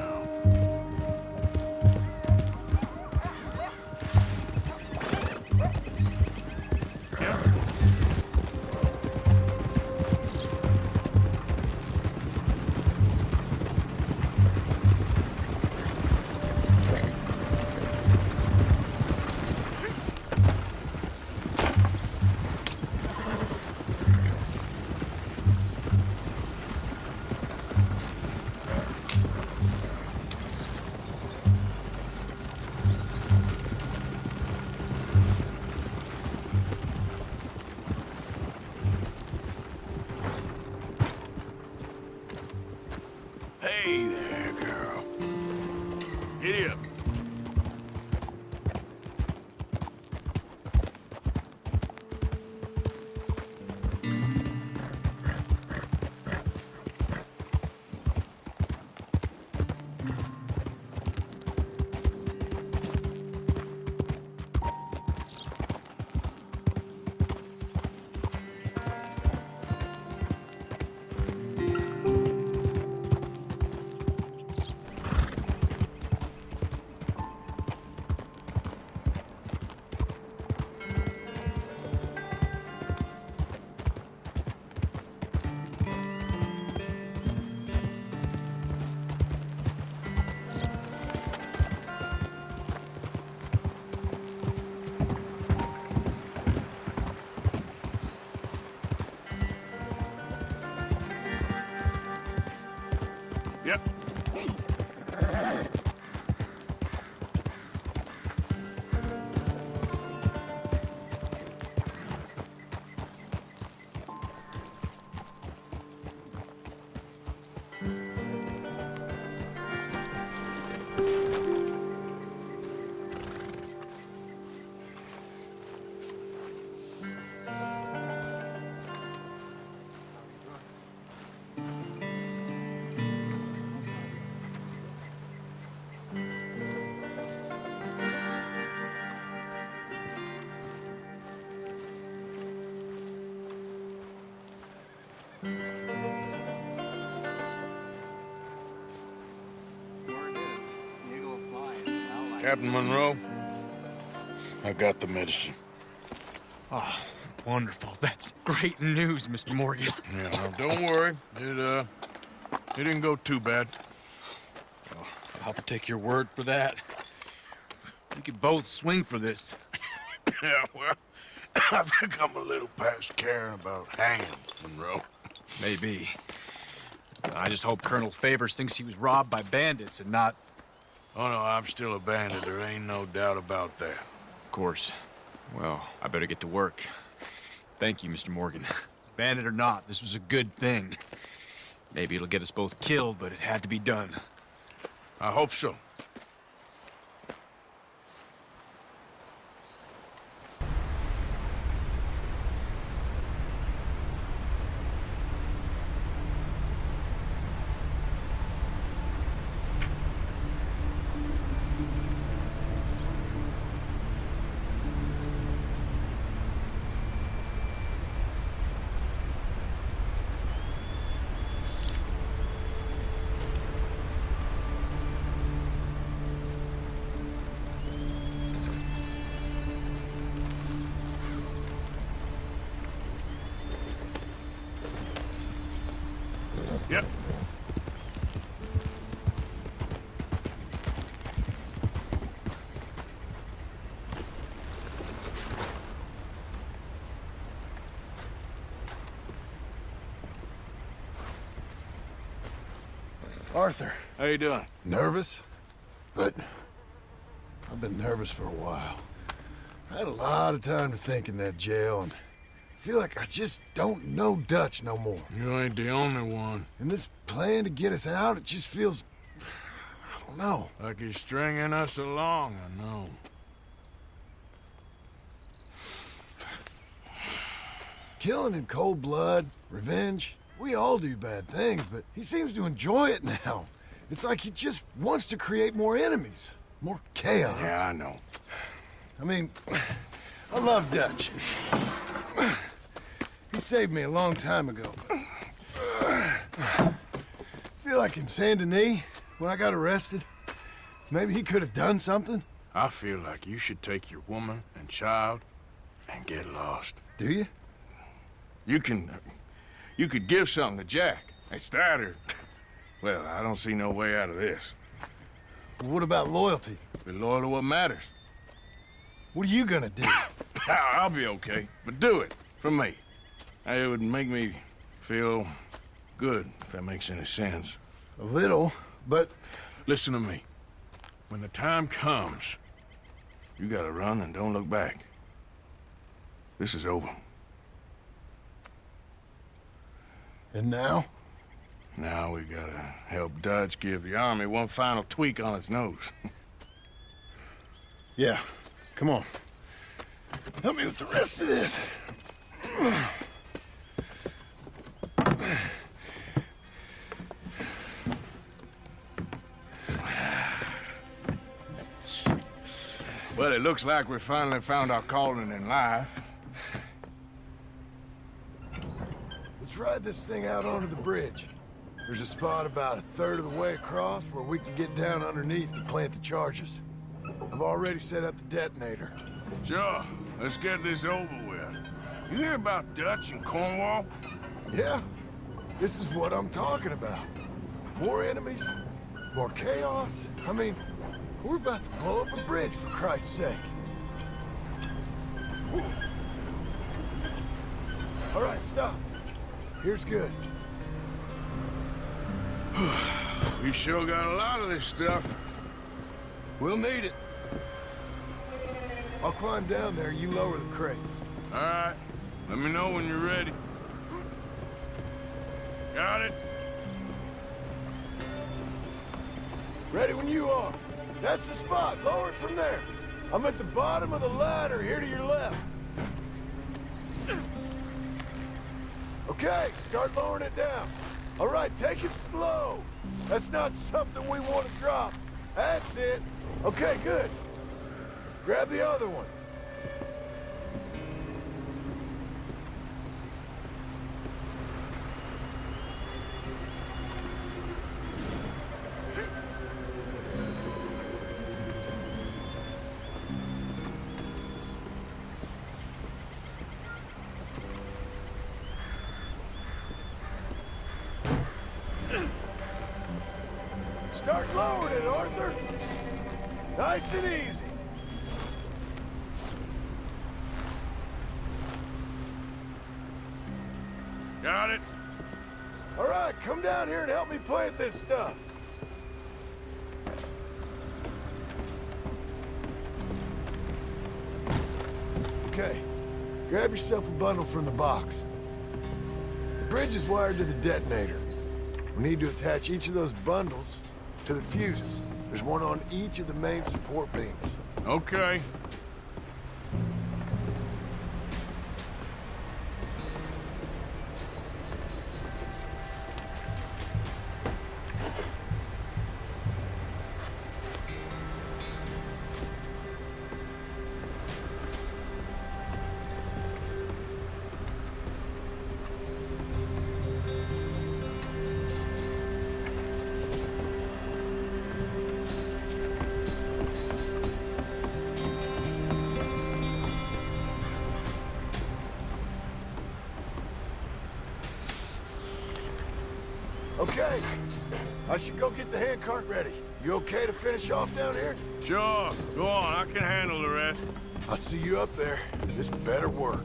Captain Monroe, I got the medicine. Oh, wonderful. That's great news, Mr. Morgan. Yeah, no, don't worry. It didn't go too bad. Oh, I'll have to take your word for that. We could both swing for this. Yeah, well, I think I'm a little past caring about hanging, Monroe. Maybe. I just hope Colonel Favors thinks he was robbed by bandits and not... Oh, no, I'm still a bandit. There ain't no doubt about that. Of course. Well, I better get to work. Thank you, Mr. Morgan. Bandit or not, this was a good thing. Maybe it'll get us both killed, but it had to be done. I hope so. Yep. Arthur. How you doing? Nervous? But I've been nervous for a while. I had a lot of time to think in that jail, and I feel like I just don't know Dutch no more. You ain't the only one. And this plan to get us out, it just feels... I don't know. Like he's stringing us along, I know. Killing in cold blood, revenge, we all do bad things, but he seems to enjoy it now. It's like he just wants to create more enemies, more chaos. Yeah, I know. I mean, I love Dutch. He saved me a long time ago. I feel like in Saint Denis, when I got arrested, maybe he could have done something. I feel like you should take your woman and child and get lost. Do you? You could give something to Jack. It's that or... Well, I don't see no way out of this. What about loyalty? Be loyal to what matters. What are you gonna do? I'll be okay, but do it for me. It would make me feel good, if that makes any sense. A little, but... Listen to me. When the time comes, you gotta run and don't look back. This is over. And now? Now we gotta help Dutch give the army one final tweak on its nose. Yeah, come on. Help me with the rest of this. Well, it looks like we finally found our calling in life. Let's ride this thing out onto the bridge. There's a spot about a third of the way across where we can get down underneath to plant the charges. I've already set up the detonator. Sure, let's get this over with. You hear about Dutch and Cornwall? Yeah, this is what I'm talking about. More enemies, more chaos. I mean, we're about to blow up a bridge, for Christ's sake. Whew. All right, stop. Here's good. We sure got a lot of this stuff. We'll need it. I'll climb down there, you lower the crates. All right. Let me know when you're ready. Got it? Ready when you are. That's the spot. Lower it from there. I'm at the bottom of the ladder, here to your left. Okay, start lowering it down. All right, take it slow. That's not something we want to drop. That's it. Okay, good. Grab the other one. Start lowering it, Arthur. Nice and easy. Got it? All right, come down here and help me plant this stuff. Okay, grab yourself a bundle from the box. The bridge is wired to the detonator. We need to attach each of those bundles to the fuses. There's one on each of the main support beams. Okay. Okay, I should go get the handcart ready. You okay to finish off down here? Sure. Go on, I can handle the rest. I'll see you up there. This better work.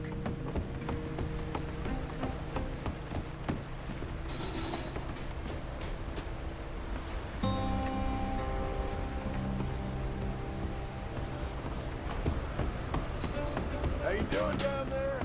How you doing down there?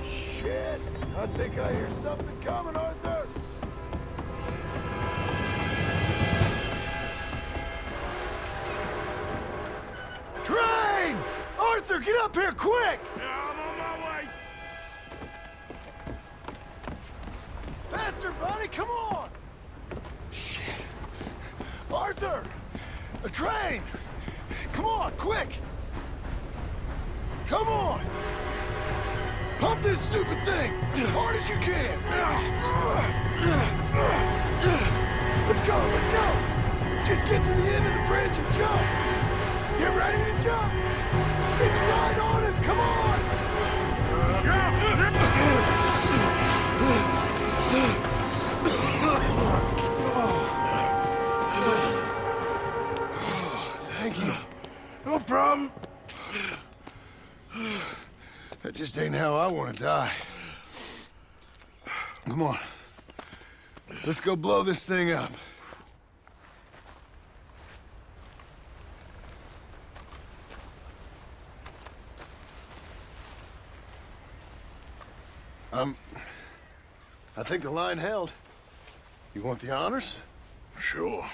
Shit! I think I hear something coming, Arthur! Train! Arthur, get up here quick! Yeah, I'm on my way. Faster, buddy, come on! Shit. Arthur! A train! Come on, quick! Come on! Pump this stupid thing! As hard as you can! Let's go, let's go! Just get to the end of the bridge and jump! Get ready to jump! It's right on us, come on! Thank you. No problem. That just ain't how I want to die. Come on. Let's go blow this thing up. I think the line held. You want the honors? Sure.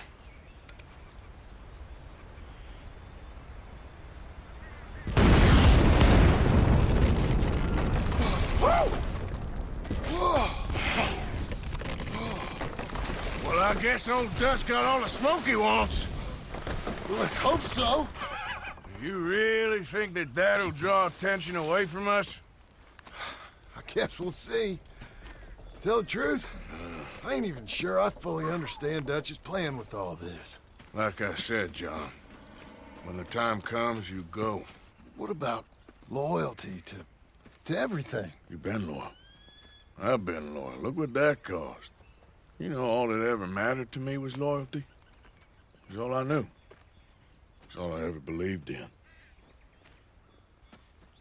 Well, I guess old Dutch got all the smoke he wants. Let's hope so. You really think that that'll draw attention away from us? I guess we'll see. Tell the truth, I ain't even sure I fully understand Dutch's plan with all this. Like I said, John, when the time comes, you go. What about loyalty to everything? You've been loyal. I've been loyal. Look what that cost. You know, all that ever mattered to me was loyalty. It's all I knew. It's all I ever believed in.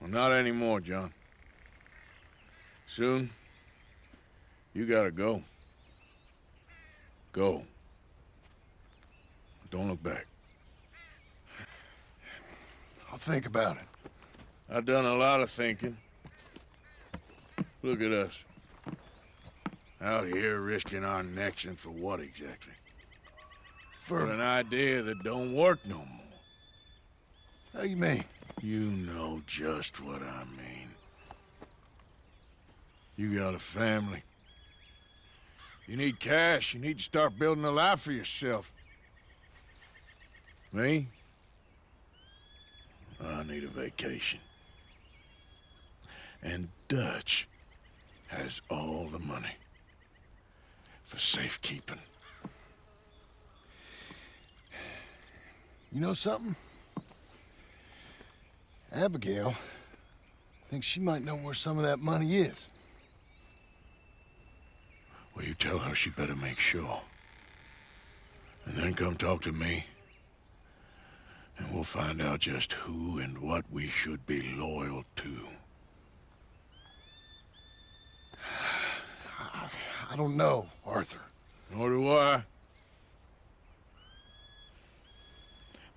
Well, not anymore, John. Soon, you gotta go. Go. Don't look back. I'll think about it. I've done a lot of thinking. Look at us. Out here risking our necks, and for what exactly? For an idea that don't work no more. How you mean? You know just what I mean. You got a family. You need cash. You need to start building a life for yourself. Me? I need a vacation. And Dutch has all the money for safekeeping. You know something? Abigail thinks she might know where some of that money is. Well, you tell her she better make sure. And then come talk to me. And we'll find out just who and what we should be loyal to. I don't know, Arthur. Nor do I.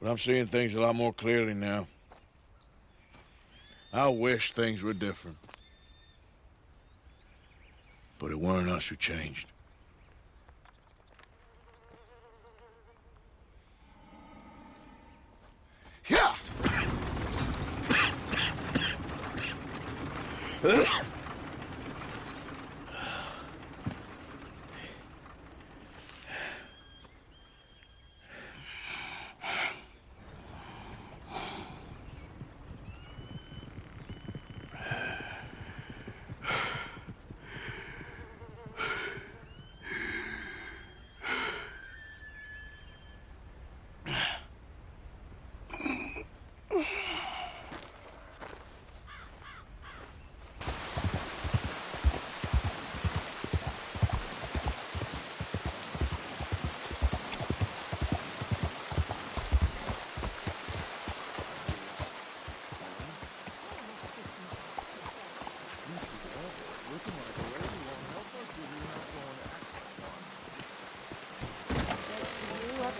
But I'm seeing things a lot more clearly now. I wish things were different. But it weren't us who changed. Yeah!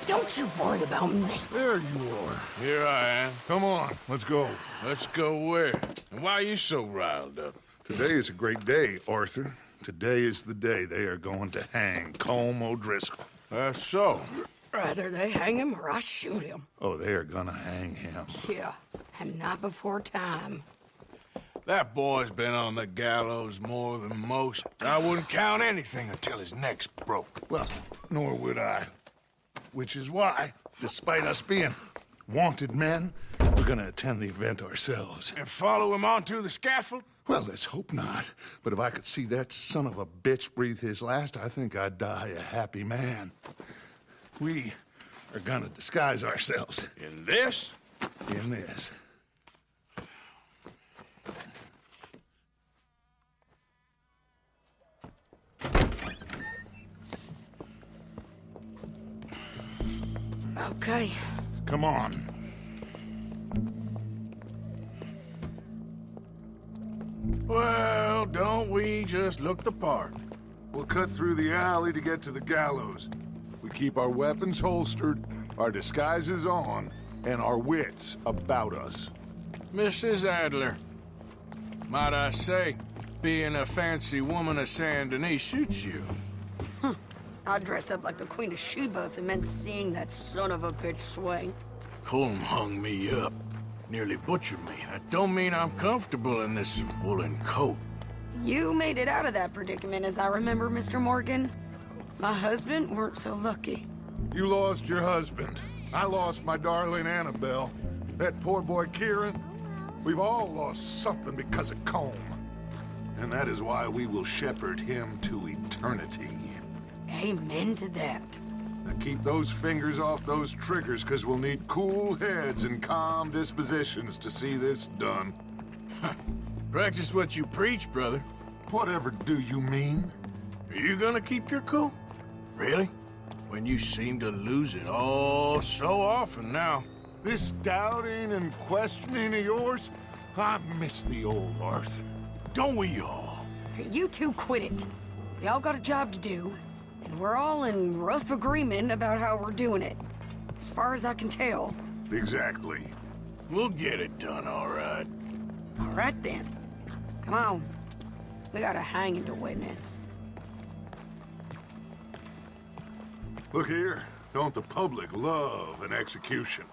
Don't you worry about me. There you are. Here I am. Come on, let's go. Let's go where? And why are you so riled up? Today is a great day, Arthur. Today is the day they are going to hang Colm O'Driscoll. That's so. Rather they hang him or I shoot him. Oh, they are gonna hang him. Yeah, and not before time. That boy's been on the gallows more than most. I wouldn't count anything until his neck's broke. Well, nor would I. Which is why, despite us being wanted men, we're gonna attend the event ourselves. And follow him onto the scaffold? Well, let's hope not. But if I could see that son of a bitch breathe his last, I think I'd die a happy man. We are gonna disguise ourselves. In this? In this. Okay. Come on. Well, don't we just look the part? We'll cut through the alley to get to the gallows. We keep our weapons holstered, our disguises on, and our wits about us. Mrs. Adler, might I say, being a fancy woman of Saint Denis suits you. I'd dress up like the Queen of Sheba if it meant seeing that son of a bitch swing. Colm hung me up. Nearly butchered me. That don't mean I'm comfortable in this woolen coat. You made it out of that predicament, as I remember, Mr. Morgan. My husband weren't so lucky. You lost your husband. I lost my darling Annabelle. That poor boy Kieran. We've all lost something because of Colm. And that is why we will shepherd him to eternity. Amen to that. Now keep those fingers off those triggers, because we'll need cool heads and calm dispositions to see this done. Practice what you preach, brother. Whatever do you mean? Are you gonna keep your cool? Really? When you seem to lose it all so often now. This doubting and questioning of yours, I miss the old Arthur. Don't we all? You two quit it. We all got a job to do, and we're all in rough agreement about how we're doing it. As far as I can tell. Exactly. We'll get it done, all right. All right, then. Come on. We got a hanging to witness. Look here. Don't the public love an execution?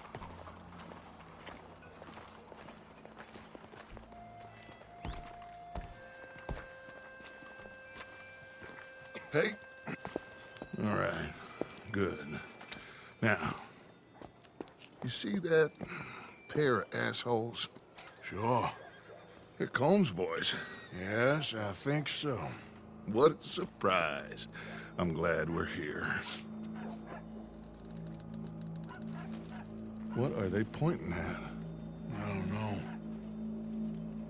Hey. All right. Good. Now, you see that pair of assholes? Sure. The Combs boys. Yes, I think so. What a surprise. I'm glad we're here. What are they pointing at? I don't know.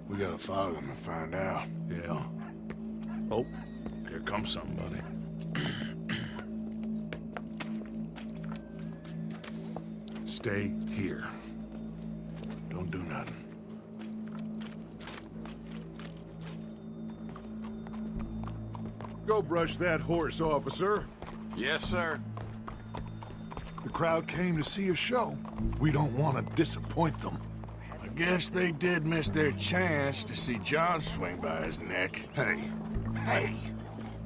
We gotta follow them and find out. Yeah. Oh, here comes somebody. Stay here. Don't do nothing. Go brush that horse, officer. Yes, sir. The crowd came to see a show. We don't want to disappoint them. I guess they did miss their chance to see John swing by his neck. Hey,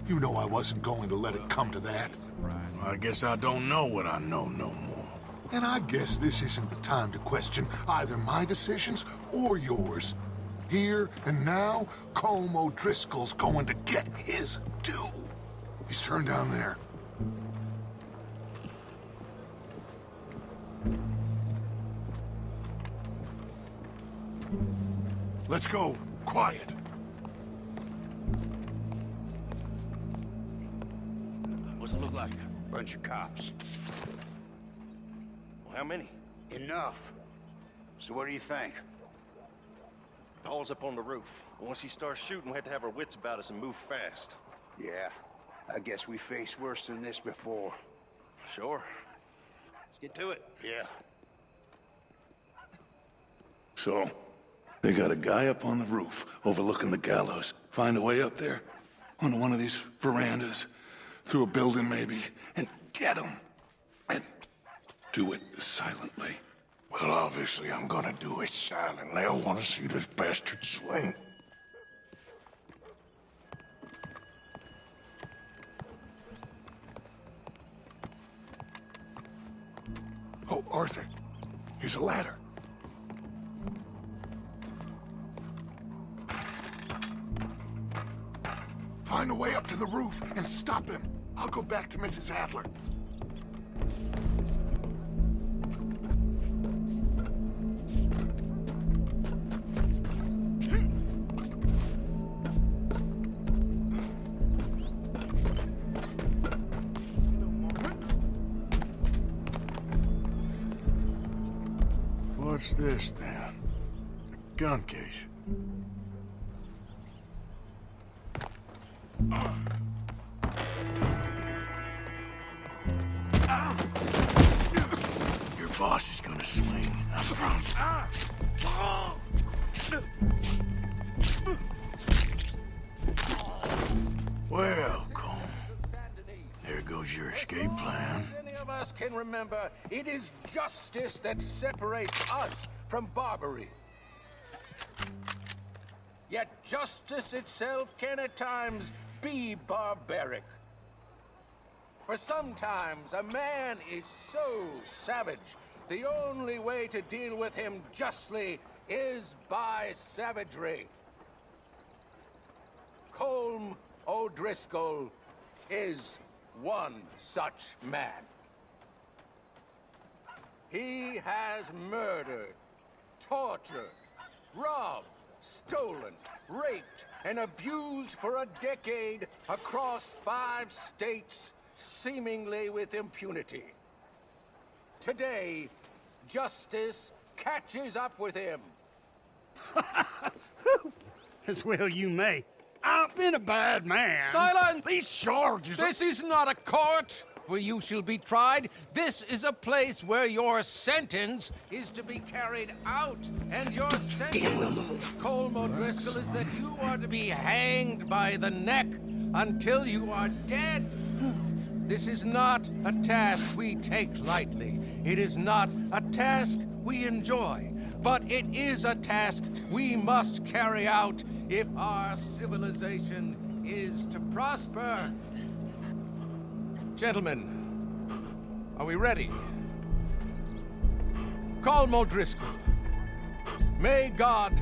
you know I wasn't going to let it come to that. Well, I guess I don't know what I know no more. And I guess this isn't the time to question either my decisions or yours. Here and now, Colm O'Driscoll's going to get his due. He's turned down there. Let's go. Quiet. What's it look like? Bunch of cops. Well, how many? Enough. So what do you think? Paul's up on the roof. Once he starts shooting, we have to have our wits about us and move fast. Yeah, I guess we faced worse than this before. Sure. Let's get to it. Yeah. So, they got a guy up on the roof overlooking the gallows. Find a way up there, onto one of these verandas, through a building maybe, and get him. And do it silently. Well, obviously I'm gonna do it silently. I want to see this bastard swing. Oh, Arthur, here's a ladder. Find a way up to the roof and stop him. I'll go back to Mrs. Adler. What's this, then? A gun case. Your boss is gonna swing, I promise. Well, Colm, there goes your escape plan. Any of us can remember, it is justice that separates us from Barbary. Yet justice itself can at times be barbaric. For sometimes a man is so savage, the only way to deal with him justly is by savagery. Colm O'Driscoll is one such man. He has murdered, tortured, robbed, stolen, raped, and abused for a decade across 5 states, seemingly with impunity. Today, justice catches up with him. As well you may. I've been a bad man. Silence! These charges This is not a court where you shall be tried. This is a place where your sentence is to be carried out. And your sentence, Colm O'Driscoll, is that you are to be hanged by the neck until you are dead. This is not a task we take lightly. It is not a task we enjoy. But it is a task we must carry out if our civilization is to prosper. Gentlemen, are we ready? Colm O'Driscoll, may God,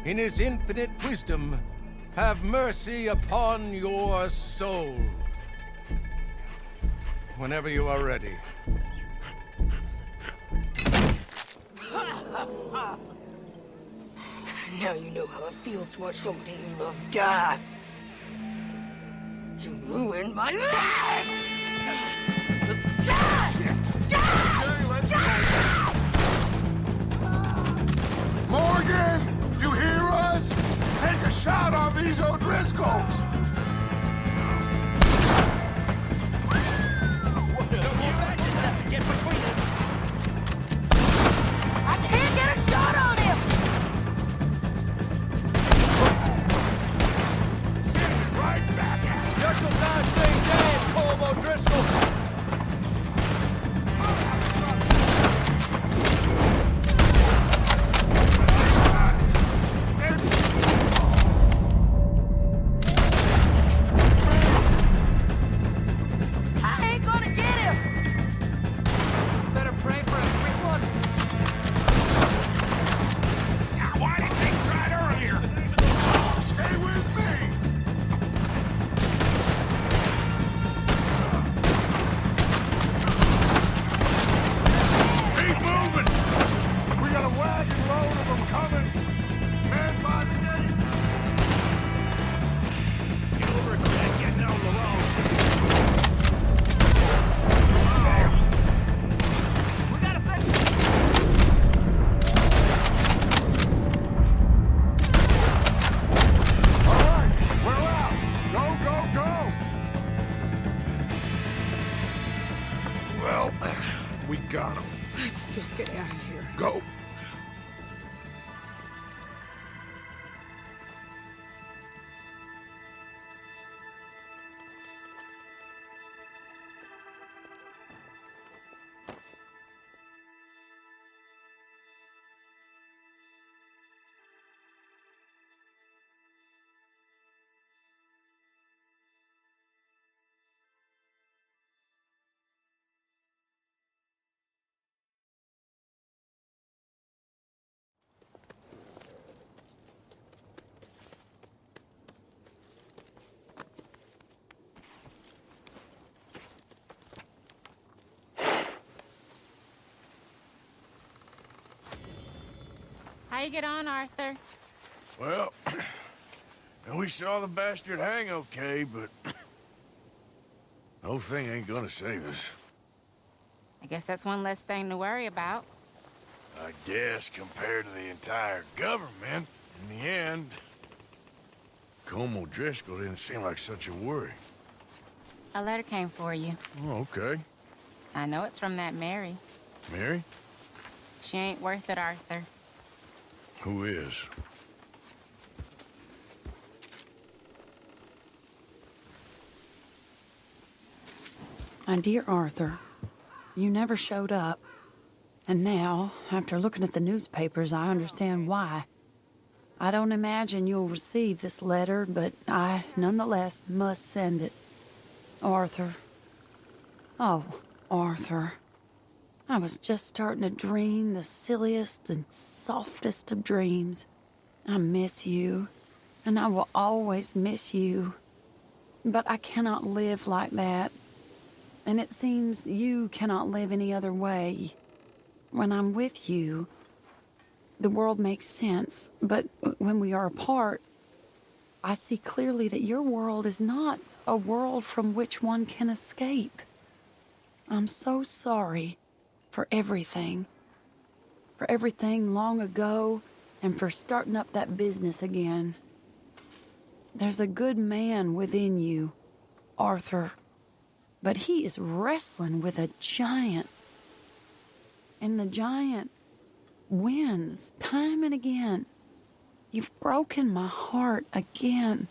in his infinite wisdom, have mercy upon your soul. Whenever you are ready. Now you know how it feels to watch somebody you love die. You ruined my life! Die! Die! Die! Morgan, you hear us? Take a shot on these O'Driscolls. I can't get a shot on him! Right back at you. Just some nice saying Dan, Colm O'Driscoll. I ain't gonna get him! Better pray for a quick one. Why didn't they try it earlier? Stay with me. Keep moving! We got a wagon load of them coming. Man by the gate. You'll regret getting on the wrong side. We got a second. All right, we're out. Go, go, go. Well, we got them. Let's just get out of here. Go. How you get on, Arthur? Well, we saw the bastard hang okay, but the whole thing ain't gonna save us. I guess that's one less thing to worry about. I guess compared to the entire government, in the end, Colm O'Driscoll didn't seem like such a worry. A letter came for you. Oh, okay. I know it's from that Mary. Mary? She ain't worth it, Arthur. Who is? My dear Arthur, you never showed up. And now, after looking at the newspapers, I understand why. I don't imagine you'll receive this letter, but I, nonetheless, must send it. Arthur. Oh, Arthur. I was just starting to dream the silliest and softest of dreams. I miss you, and I will always miss you. But I cannot live like that. And it seems you cannot live any other way. When I'm with you, the world makes sense. But when we are apart, I see clearly that your world is not a world from which one can escape. I'm so sorry for everything. For everything long ago, and for starting up that business again. There's a good man within you, Arthur. But he is wrestling with a giant. And the giant wins time and again. You've broken my heart again.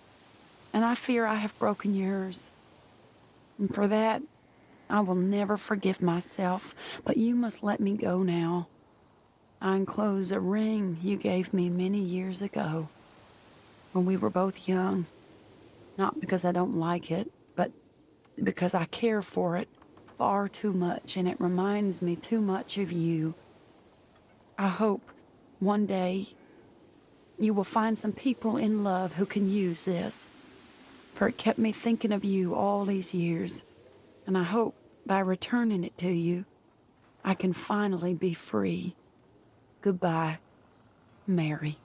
And I fear I have broken yours. And for that, I will never forgive myself. But you must let me go now. I enclose a ring you gave me many years ago, when we were both young. Not because I don't like it, but because I care for it far too much, and it reminds me too much of you. I hope one day you will find some people in love who can use this, for it kept me thinking of you all these years, and I hope by returning it to you, I can finally be free. Goodbye, Mary.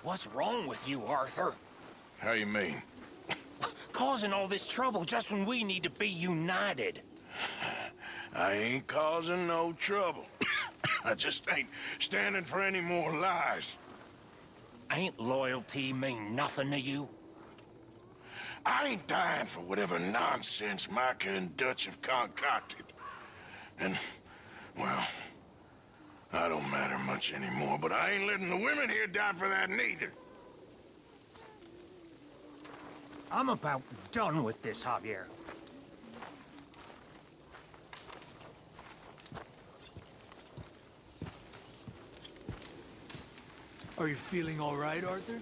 What's wrong with you, Arthur? How you mean? Causing all this trouble just when we need to be united. I ain't causing no trouble. I just ain't standing for any more lies. Ain't loyalty mean nothing to you? I ain't dying for whatever nonsense Micah and Dutch have concocted. And, well, I don't matter much anymore, but I ain't letting the women here die for that neither. I'm about done with this, Javier. Are you feeling all right, Arthur?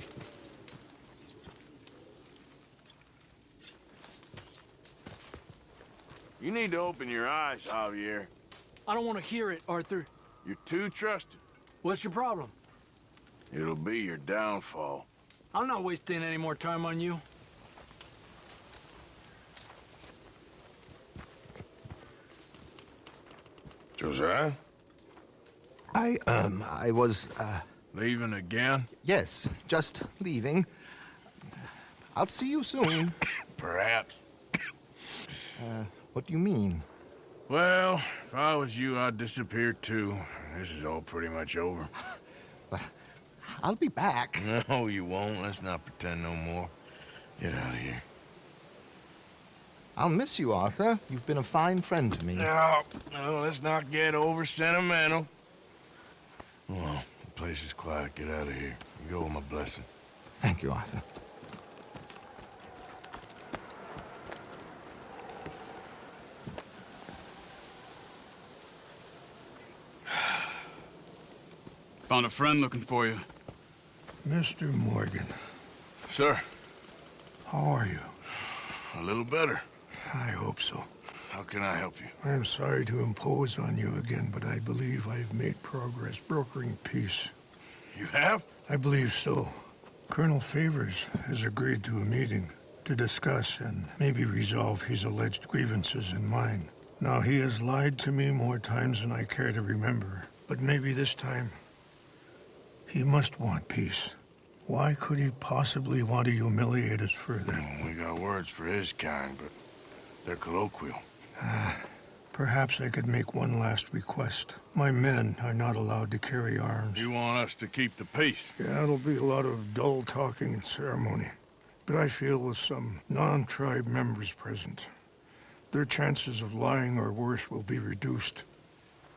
You need to open your eyes, Javier. I don't want to hear it, Arthur. You're too trusting. What's your problem? It'll be your downfall. I'm not wasting any more time on you. Josiah? I was, Leaving again? Yes, just leaving. I'll see you soon. Perhaps. What do you mean? Well, if I was you, I'd disappear too. This is all pretty much over. I'll be back. No, you won't. Let's not pretend no more. Get out of here. I'll miss you, Arthur. You've been a fine friend to me. No, let's not get over sentimental. Well, the place is quiet. Get out of here. You go with my blessing. Thank you, Arthur. Found a friend looking for you. Mr. Morgan. Sir. How are you? A little better. I hope so. How can I help you? I am sorry to impose on you again, but I believe I have made progress brokering peace. You have? I believe so. Colonel Favors has agreed to a meeting to discuss and maybe resolve his alleged grievances and mine. Now, he has lied to me more times than I care to remember, but maybe this time he must want peace. Why could he possibly want to humiliate us further? We got words for his kind, but they're colloquial. Perhaps I could make one last request. My men are not allowed to carry arms. You want us to keep the peace? Yeah, it'll be a lot of dull talking and ceremony. But I feel with some non-tribe members present, their chances of lying or worse will be reduced.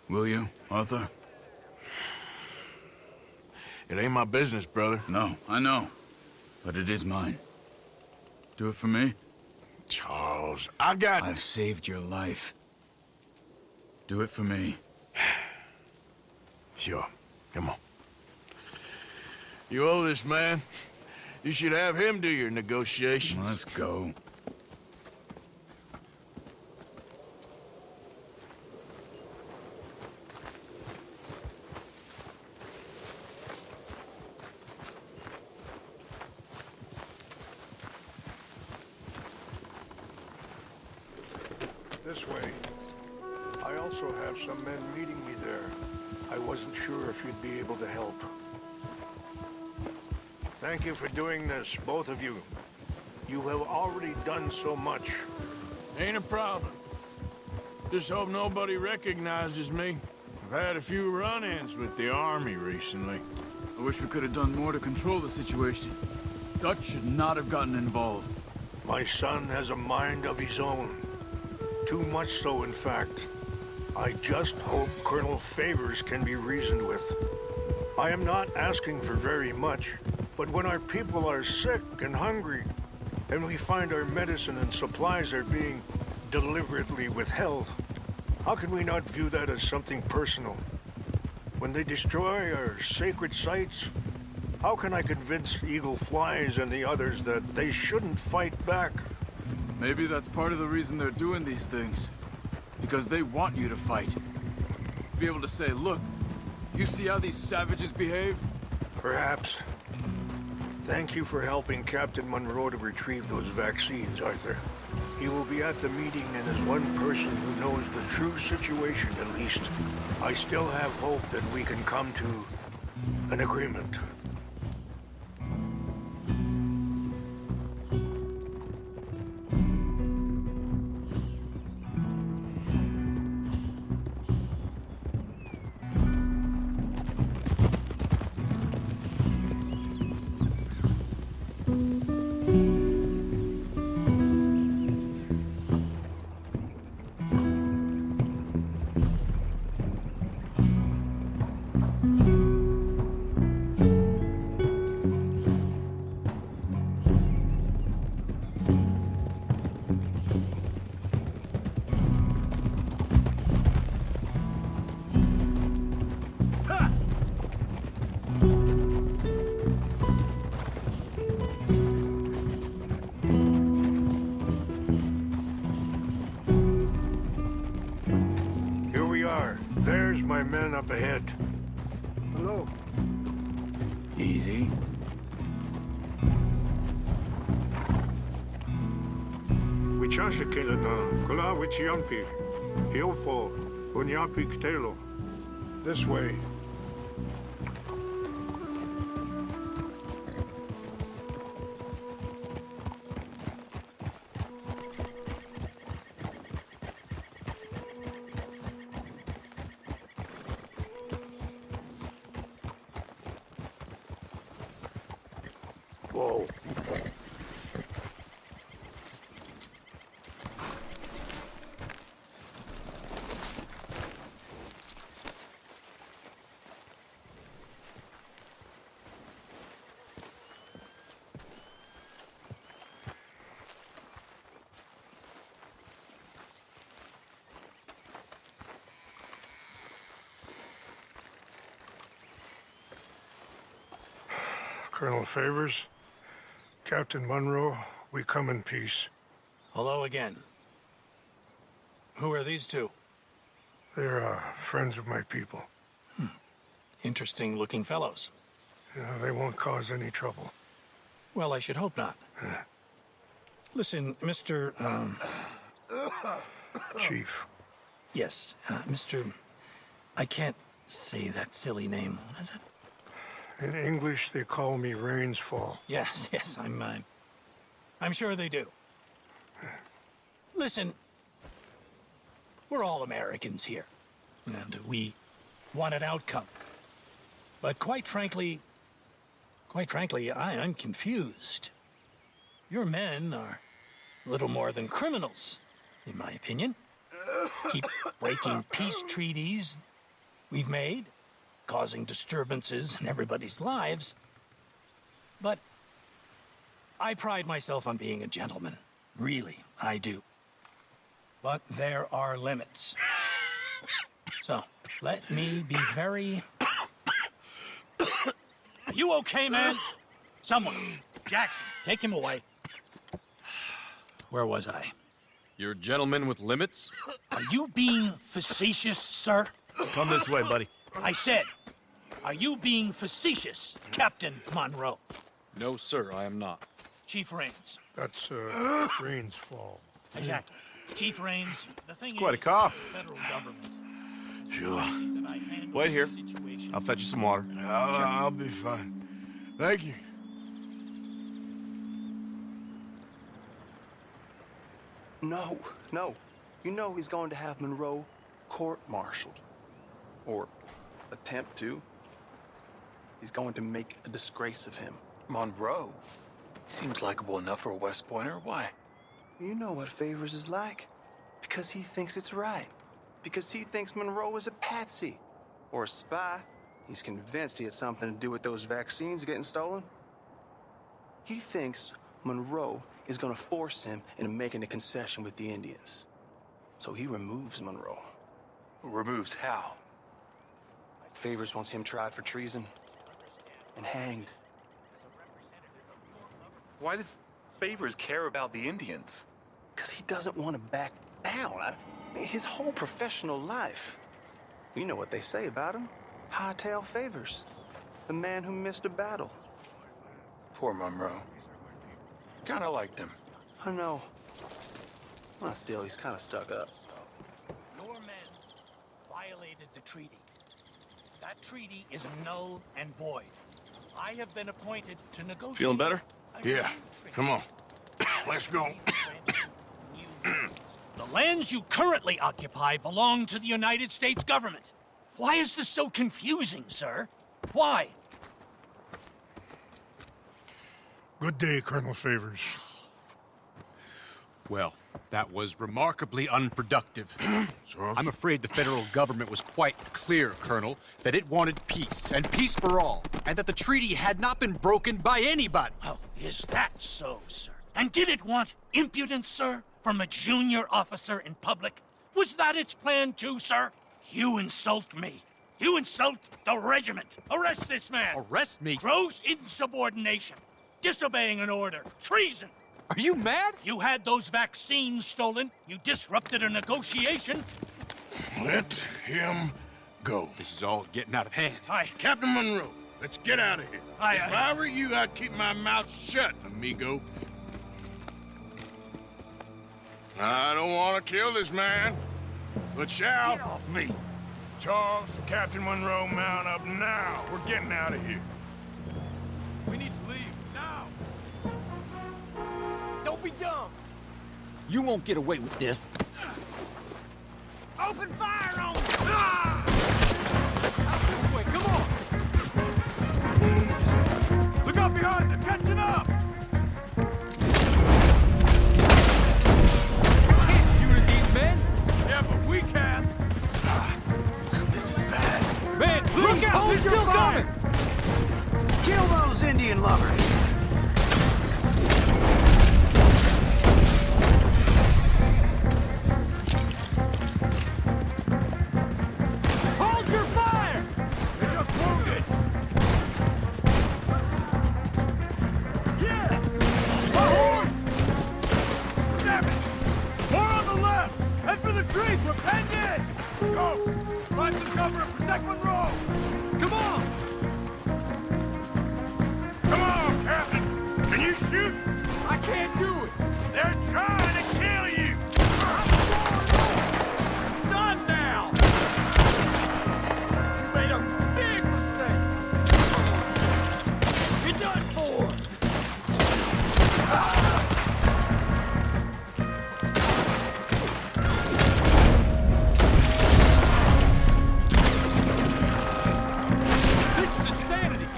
Will you, Arthur? It ain't my business, brother. No, I know. But it is mine. Do it for me? Charles, I've saved your life. Do it for me. Sure. Come on. You owe this man. You should have him do your negotiations. Let's go. This way. I also have some men meeting me there. I wasn't sure if you'd be able to help. Thank you for doing this, both of you. You have already done so much. Ain't a problem. Just hope nobody recognizes me. I've had a few run-ins with the army recently. I wish we could have done more to control the situation. Dutch should not have gotten involved. My son has a mind of his own. Too much so, in fact. I just hope Colonel Favors can be reasoned with. I am not asking for very much, but when our people are sick and hungry, and we find our medicine and supplies are being deliberately withheld, how can we not view that as something personal? When they destroy our sacred sites, how can I convince Eagle Flies and the others that they shouldn't fight back? Maybe that's part of the reason they're doing these things. Because they want you to fight. Be able to say, look, you see how these savages behave? Perhaps. Thank you for helping Captain Monroe to retrieve those vaccines, Arthur. He will be at the meeting and as one person who knows the true situation, at least. I still have hope that we can come to an agreement. up ahead. Hello. Easy. We chance killer na kula wichiampi. Hiopo unyampi ktelo. This way. Whoa. Colonel Favors, Captain Monroe, we come in peace. Hello again. Who are these two? They're friends of my people. Interesting looking fellows. Yeah, they won't cause any trouble. Well, I should hope not. Listen, Mr. Chief. Yes, Mr. I can't say that silly name. What is it? In English, they call me Rains Fall. Yes, I'm sure they do. Listen, we're all Americans here, and we want an outcome. But quite frankly, I'm confused. Your men are a little more than criminals, in my opinion. Keep breaking peace treaties we've made, causing disturbances in everybody's lives. But I pride myself on being a gentleman. Really, I do. But there are limits. So, let me be very... Are you okay, man? Someone. Jackson, take him away. Where was I? You're a gentleman with limits? Are you being facetious, sir? Come this way, buddy. I said, are you being facetious, Captain Monroe? No, sir, I am not. Chief Rains. That's, Rains Fall. Exactly. Chief Rains, the thing It's quite a is, cough. the federal government. Sure. Wait here. I'll fetch you some water. I'll be fine. Thank you. No. You know he's going to have Monroe court-martialed. Or attempt to. He's going to make a disgrace of him. Monroe? Seems likable enough for a West Pointer. Why? You know what Favors is like. Because he thinks it's right. Because he thinks Monroe is a patsy. Or a spy. He's convinced he had something to do with those vaccines getting stolen. He thinks Monroe is going to force him into making a concession with the Indians. So he removes Monroe. Removes how? Favors wants him tried for treason and hanged. Why does Favors care about the Indians? Because he doesn't want to back down. His whole professional life. You know what they say about him. Hightail Favors. The man who missed a battle. Poor Monroe. Kinda liked him. I know. Well, still, he's kind of stuck up. Your men violated the treaty. That treaty is null and void. I have been appointed to negotiate. Feeling better? Yeah. Come on. Let's go. The lands you currently occupy belong to the United States government. Why is this so confusing, sir? Why? Good day, Colonel Favors. Well, that was remarkably unproductive. I'm afraid the federal government was quite clear, Colonel, that it wanted peace, and peace for all, and that the treaty had not been broken by anybody. Oh, is that so, sir? And did it want impudence, sir, from a junior officer in public? Was that its plan too, sir? You insult me. You insult the regiment. Arrest this man. Arrest me? Gross insubordination. Disobeying an order. Treason. Are you mad? You had those vaccines stolen. You disrupted a negotiation. Let him go. This is all getting out of hand. Hi, Captain Monroe. Let's get out of here. If I were you, I'd keep my mouth shut, amigo. I don't want to kill this man, but shall. Get off me! Charles, Captain Monroe, mount up now. We're getting out of here. We need to leave, now! Don't be dumb! You won't get away with this. Open fire on me! Ah! Out this way, come on! Look out behind them, catching up! Can't shoot at these men! Yeah, but we can! This is bad. Man, look out! They're still coming! Kill those Indian lovers! Hold your fire! They're just wounded! Yeah! My horse! Damn it! More on the left! Head for the trees! We're penned in! Go! Find some cover and protect Monroe! Come on! Come on, Captain. Can you shoot? I can't do it! They're trying to kill you. Done now! You made a big mistake! You're done for! This is insanity!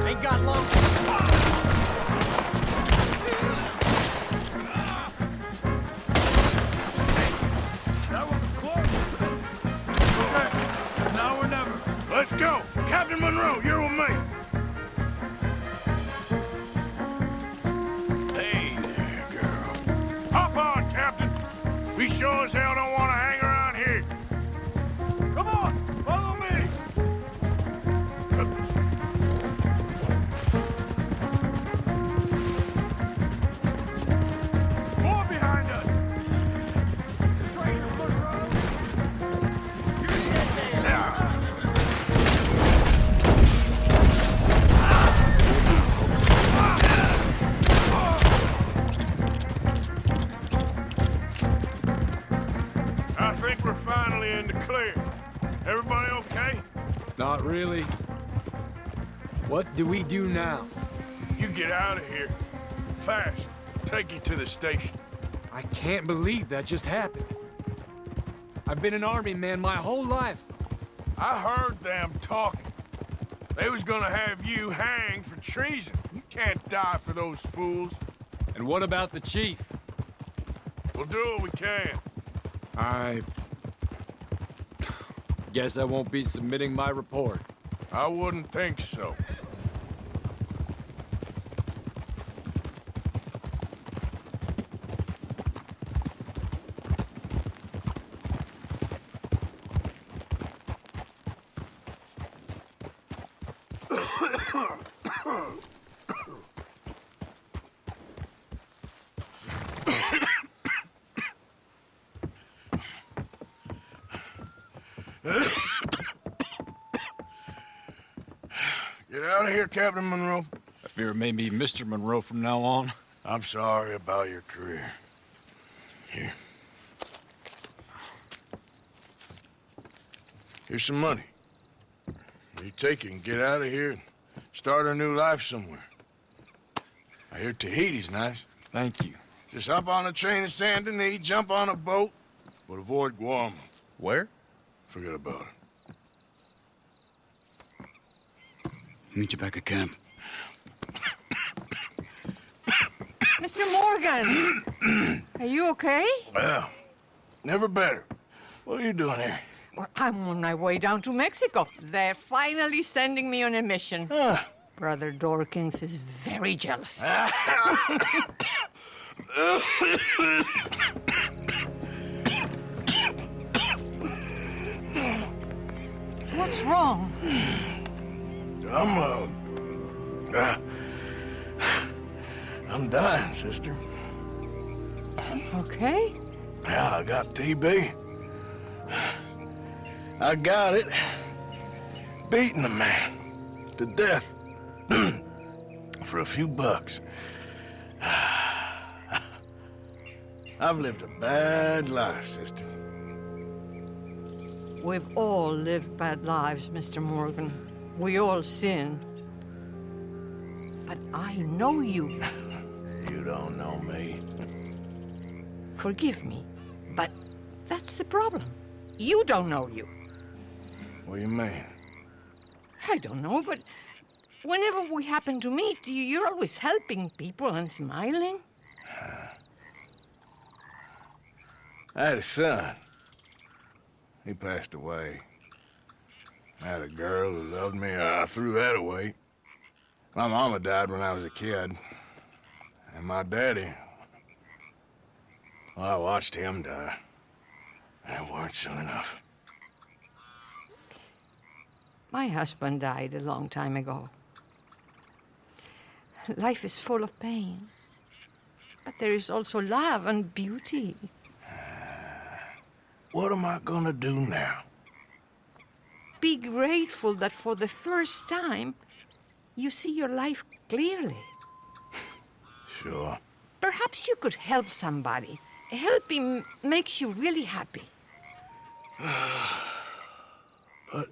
Ain't got long. That one was close. Okay, it's now or never. Let's go. Captain Monroe, you're with me. Hey there, girl. Hop on, Captain. We sure as hell don't want to hang around here. Come on, follow me. More behind us. Traitor Monroe. You're dead man. I think we're finally in the clear. Everybody okay? Not really. What do we do now? You get out of here. Fast. Take you to the station. I can't believe that just happened. I've been an army man my whole life. I heard them talking. They was gonna have you hanged for treason. You can't die for those fools. And what about the chief? We'll do what we can. I guess I won't be submitting my report. I wouldn't think so. Get out of here, Captain Monroe. I fear it may be Mr. Monroe from now on. I'm sorry about your career. Here. Here's some money. You take it and get out of here and start a new life somewhere. I hear Tahiti's nice. Thank you. Just hop on a train to Saint Denis, jump on a boat, but avoid Guam. Where? Forget about it. Meet you back at camp. Mr. Morgan! Are you okay? Well, never better. What are you doing here? Well, I'm on my way down to Mexico. They're finally sending me on a mission. Brother Dorkins is very jealous. What's wrong? I'm dying, sister. Okay. Yeah, I got TB. I got it. Beating a man to death for a few bucks. I've lived a bad life, sister. We've all lived bad lives, Mr. Morgan. We all sin. But I know you. You don't know me. Forgive me, but that's the problem. You don't know you. What do you mean? I don't know, but whenever we happen to meet, you're always helping people and smiling. I had a son. He passed away. I had a girl who loved me. I threw that away. My mama died when I was a kid. And my daddy, well, I watched him die. And it weren't soon enough. My husband died a long time ago. Life is full of pain. But there is also love and beauty. What am I gonna do now? Be grateful that for the first time, you see your life clearly. Sure. Perhaps you could help somebody. Helping makes you really happy. But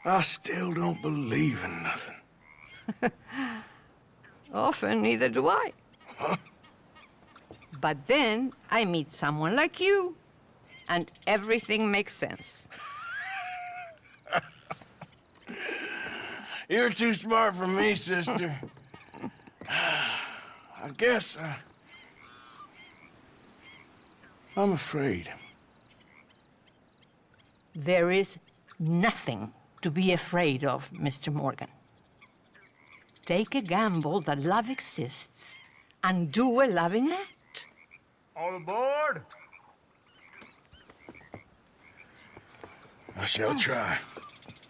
I still don't believe in nothing. Often, neither do I. Huh? But then I meet someone like you, and everything makes sense. You're too smart for me, sister. I guess I'm afraid. There is nothing to be afraid of, Mr. Morgan. Take a gamble that love exists and do a loving act. All aboard! I shall try.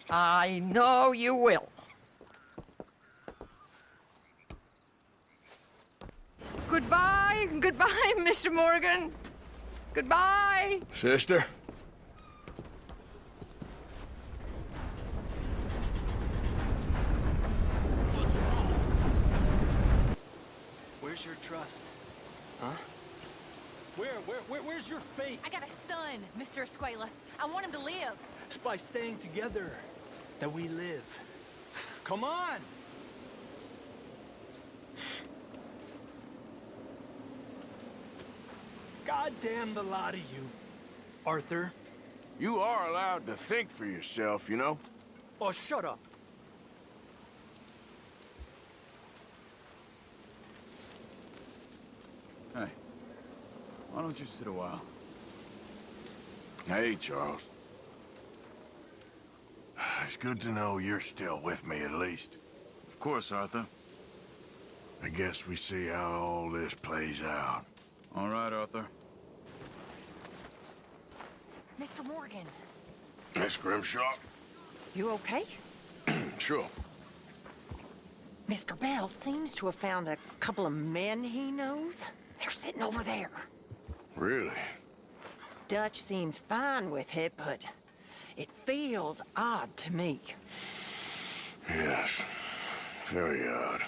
I know you will. Goodbye, goodbye, Mr. Morgan. Goodbye. Sister? Where's your trust? Huh? Where's your faith? I got a son, Mr. Escuela. I want him to live. It's by staying together that we live. Come on! God damn the lot of you. Arthur? You are allowed to think for yourself, you know? Oh, shut up. Hey, why don't you sit a while? Hey, Charles. It's good to know you're still with me, at least. Of course, Arthur. I guess we see how all this plays out. All right, Arthur. Mr. Morgan. Miss Grimshaw? You okay? Sure. Mr. Bell seems to have found a couple of men he knows. They're sitting over there. Really? Dutch seems fine with it, but it feels odd to me. Yes. Very odd.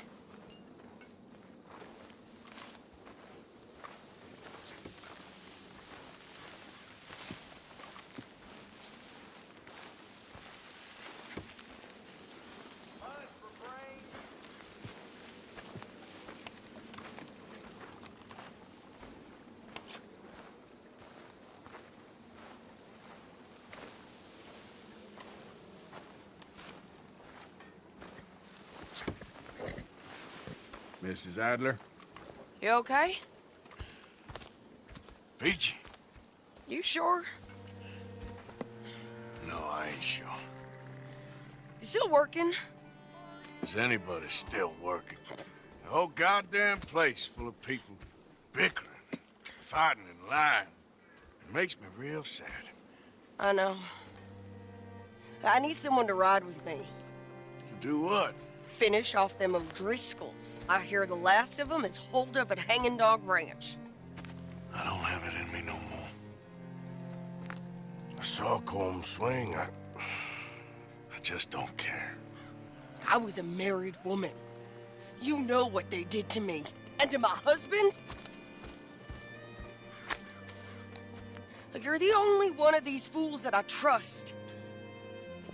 Mrs. Adler? You okay? Peachy? You sure? No, I ain't sure. You still working? Is anybody still working? The whole goddamn place full of people bickering, fighting and lying. It makes me real sad. I know. I need someone to ride with me. Do what? Finish off them O'Driscolls. I hear the last of them is holed up at Hanging Dog Ranch. I don't have it in me no more. I saw Colm swing. I just don't care. I was a married woman. You know what they did to me. And to my husband? Like, you're the only one of these fools that I trust.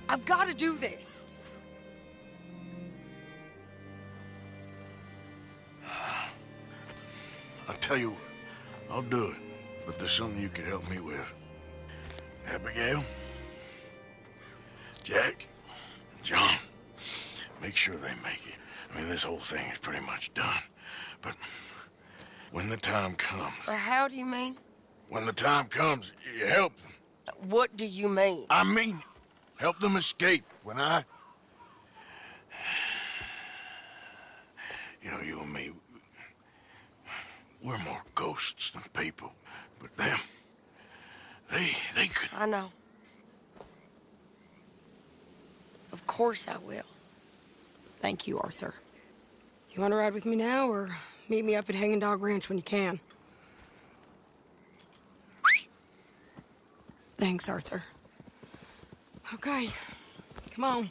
I've got to do this. I'll tell you what, I'll do it. But there's something you could help me with. Abigail, Jack, John, make sure they make it. I mean, this whole thing is pretty much done. But when the time comes... How do you mean? When the time comes, you help them. What do you mean? I mean, help them escape. When I... You know, you and me, we're more ghosts than people. But them, they could... I know. Of course I will. Thank you, Arthur. You want to ride with me now, or meet me up at Hanging Dog Ranch when you can? Thanks, Arthur. Okay, come on.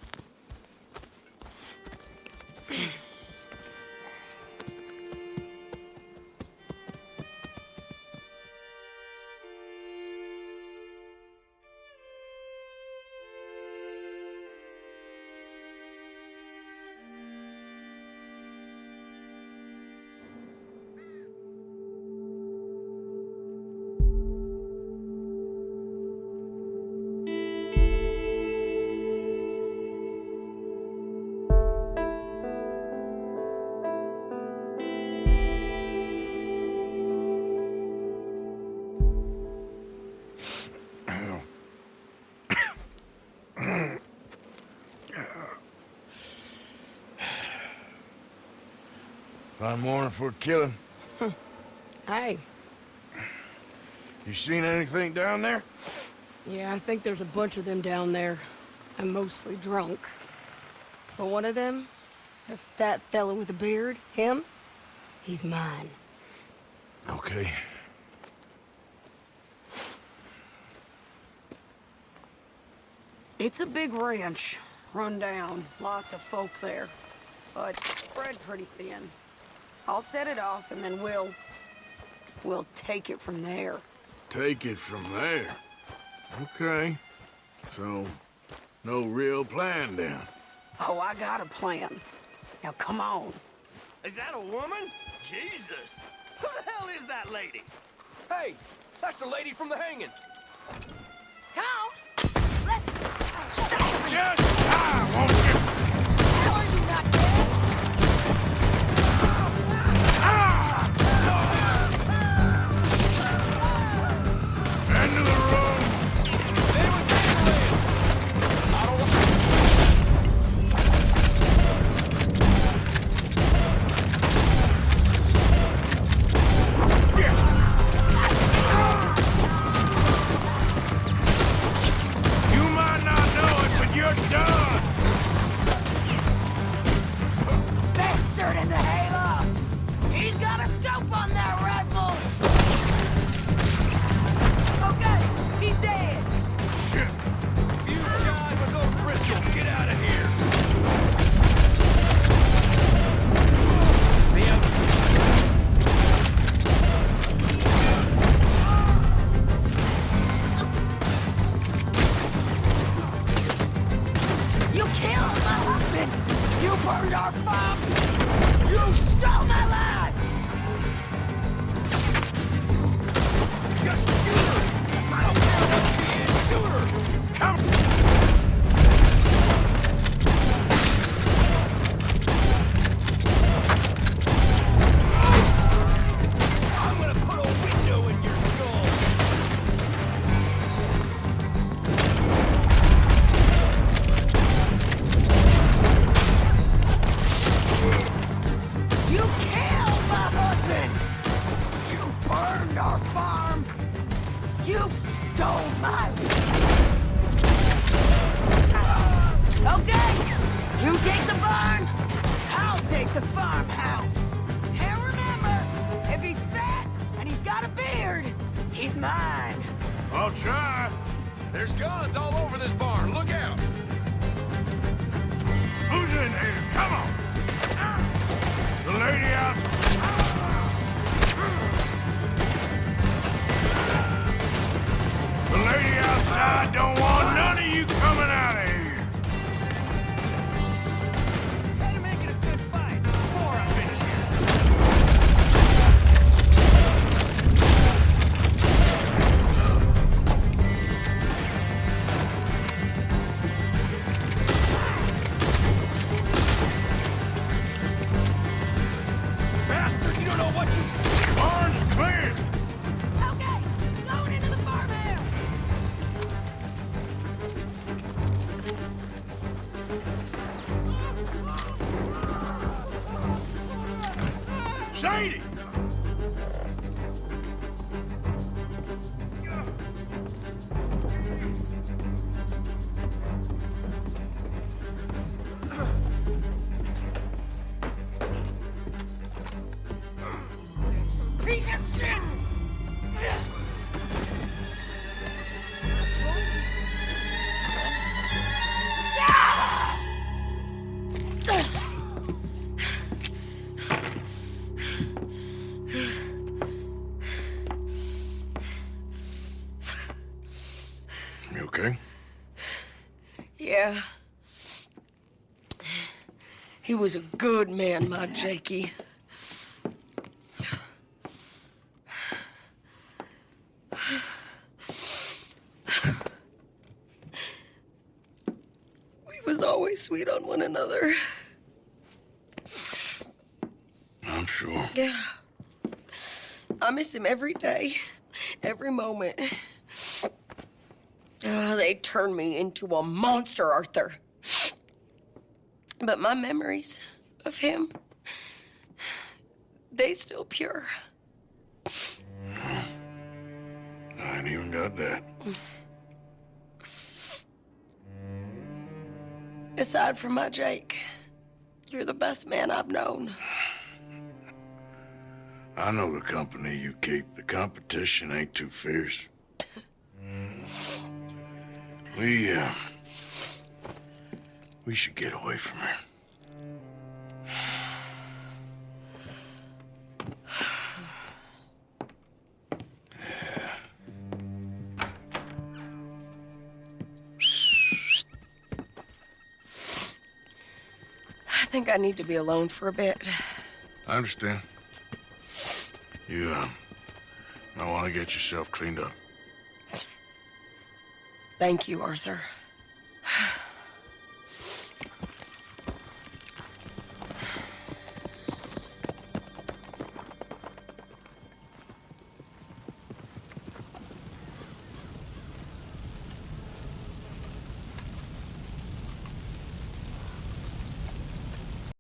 Fine morning for a killing. Hey. You seen anything down there? Yeah, I think there's a bunch of them down there. I'm mostly drunk. But one of them is a fat fella with a beard. Him, he's mine. Okay. It's a big ranch, run down, lots of folk there, but spread pretty thin. I'll set it off, and then we'll take it from there. Take it from there? Okay. So, no real plan then? Oh, I got a plan. Now, come on. Is that a woman? Jesus! Who the hell is that lady? Hey, that's the lady from the hanging. Come on! Let's... Just die, won't you? How are you not dead? End of the road! Stay with me, I don't want... You might not know it, but you're done! Bastard in the hayloft! He's got a scope on that rifle! Okay, he's dead! Shit! If you died with O'Driscoll, get out of here! The out... You killed my husband! You burned our farm! You stole my life! Just shoot her! I don't care what she is! Shoot her! Come! I'm gonna put a window in your skull! You killed my husband! You burned our farm! You stole my... Okay! You take the barn, I'll take the farmhouse. And remember, if he's fat and he's got a beard, he's mine. I'll try. There's guns all over this barn. Look out! Who's in here? Come on! The lady outside. The lady outside don't want none of you coming out of here. Try to make it a good fight before I finish Bastard, you don't know what you... Barn's clear! Okay, going into the farmhouse. Sadie! Piece of shit! You okay? Yeah. He was a good man, my Jakey. We was always sweet on one another. I'm sure. Yeah. I miss him every day, every moment. They turned me into a monster, Arthur. But my memories of him, they still pure. I ain't even got that. Aside from my Jake, you're the best man I've known. I know the company you keep. The competition ain't too fierce. We should get away from her. I think I need to be alone for a bit. I understand. You, I want to get yourself cleaned up. Thank you, Arthur.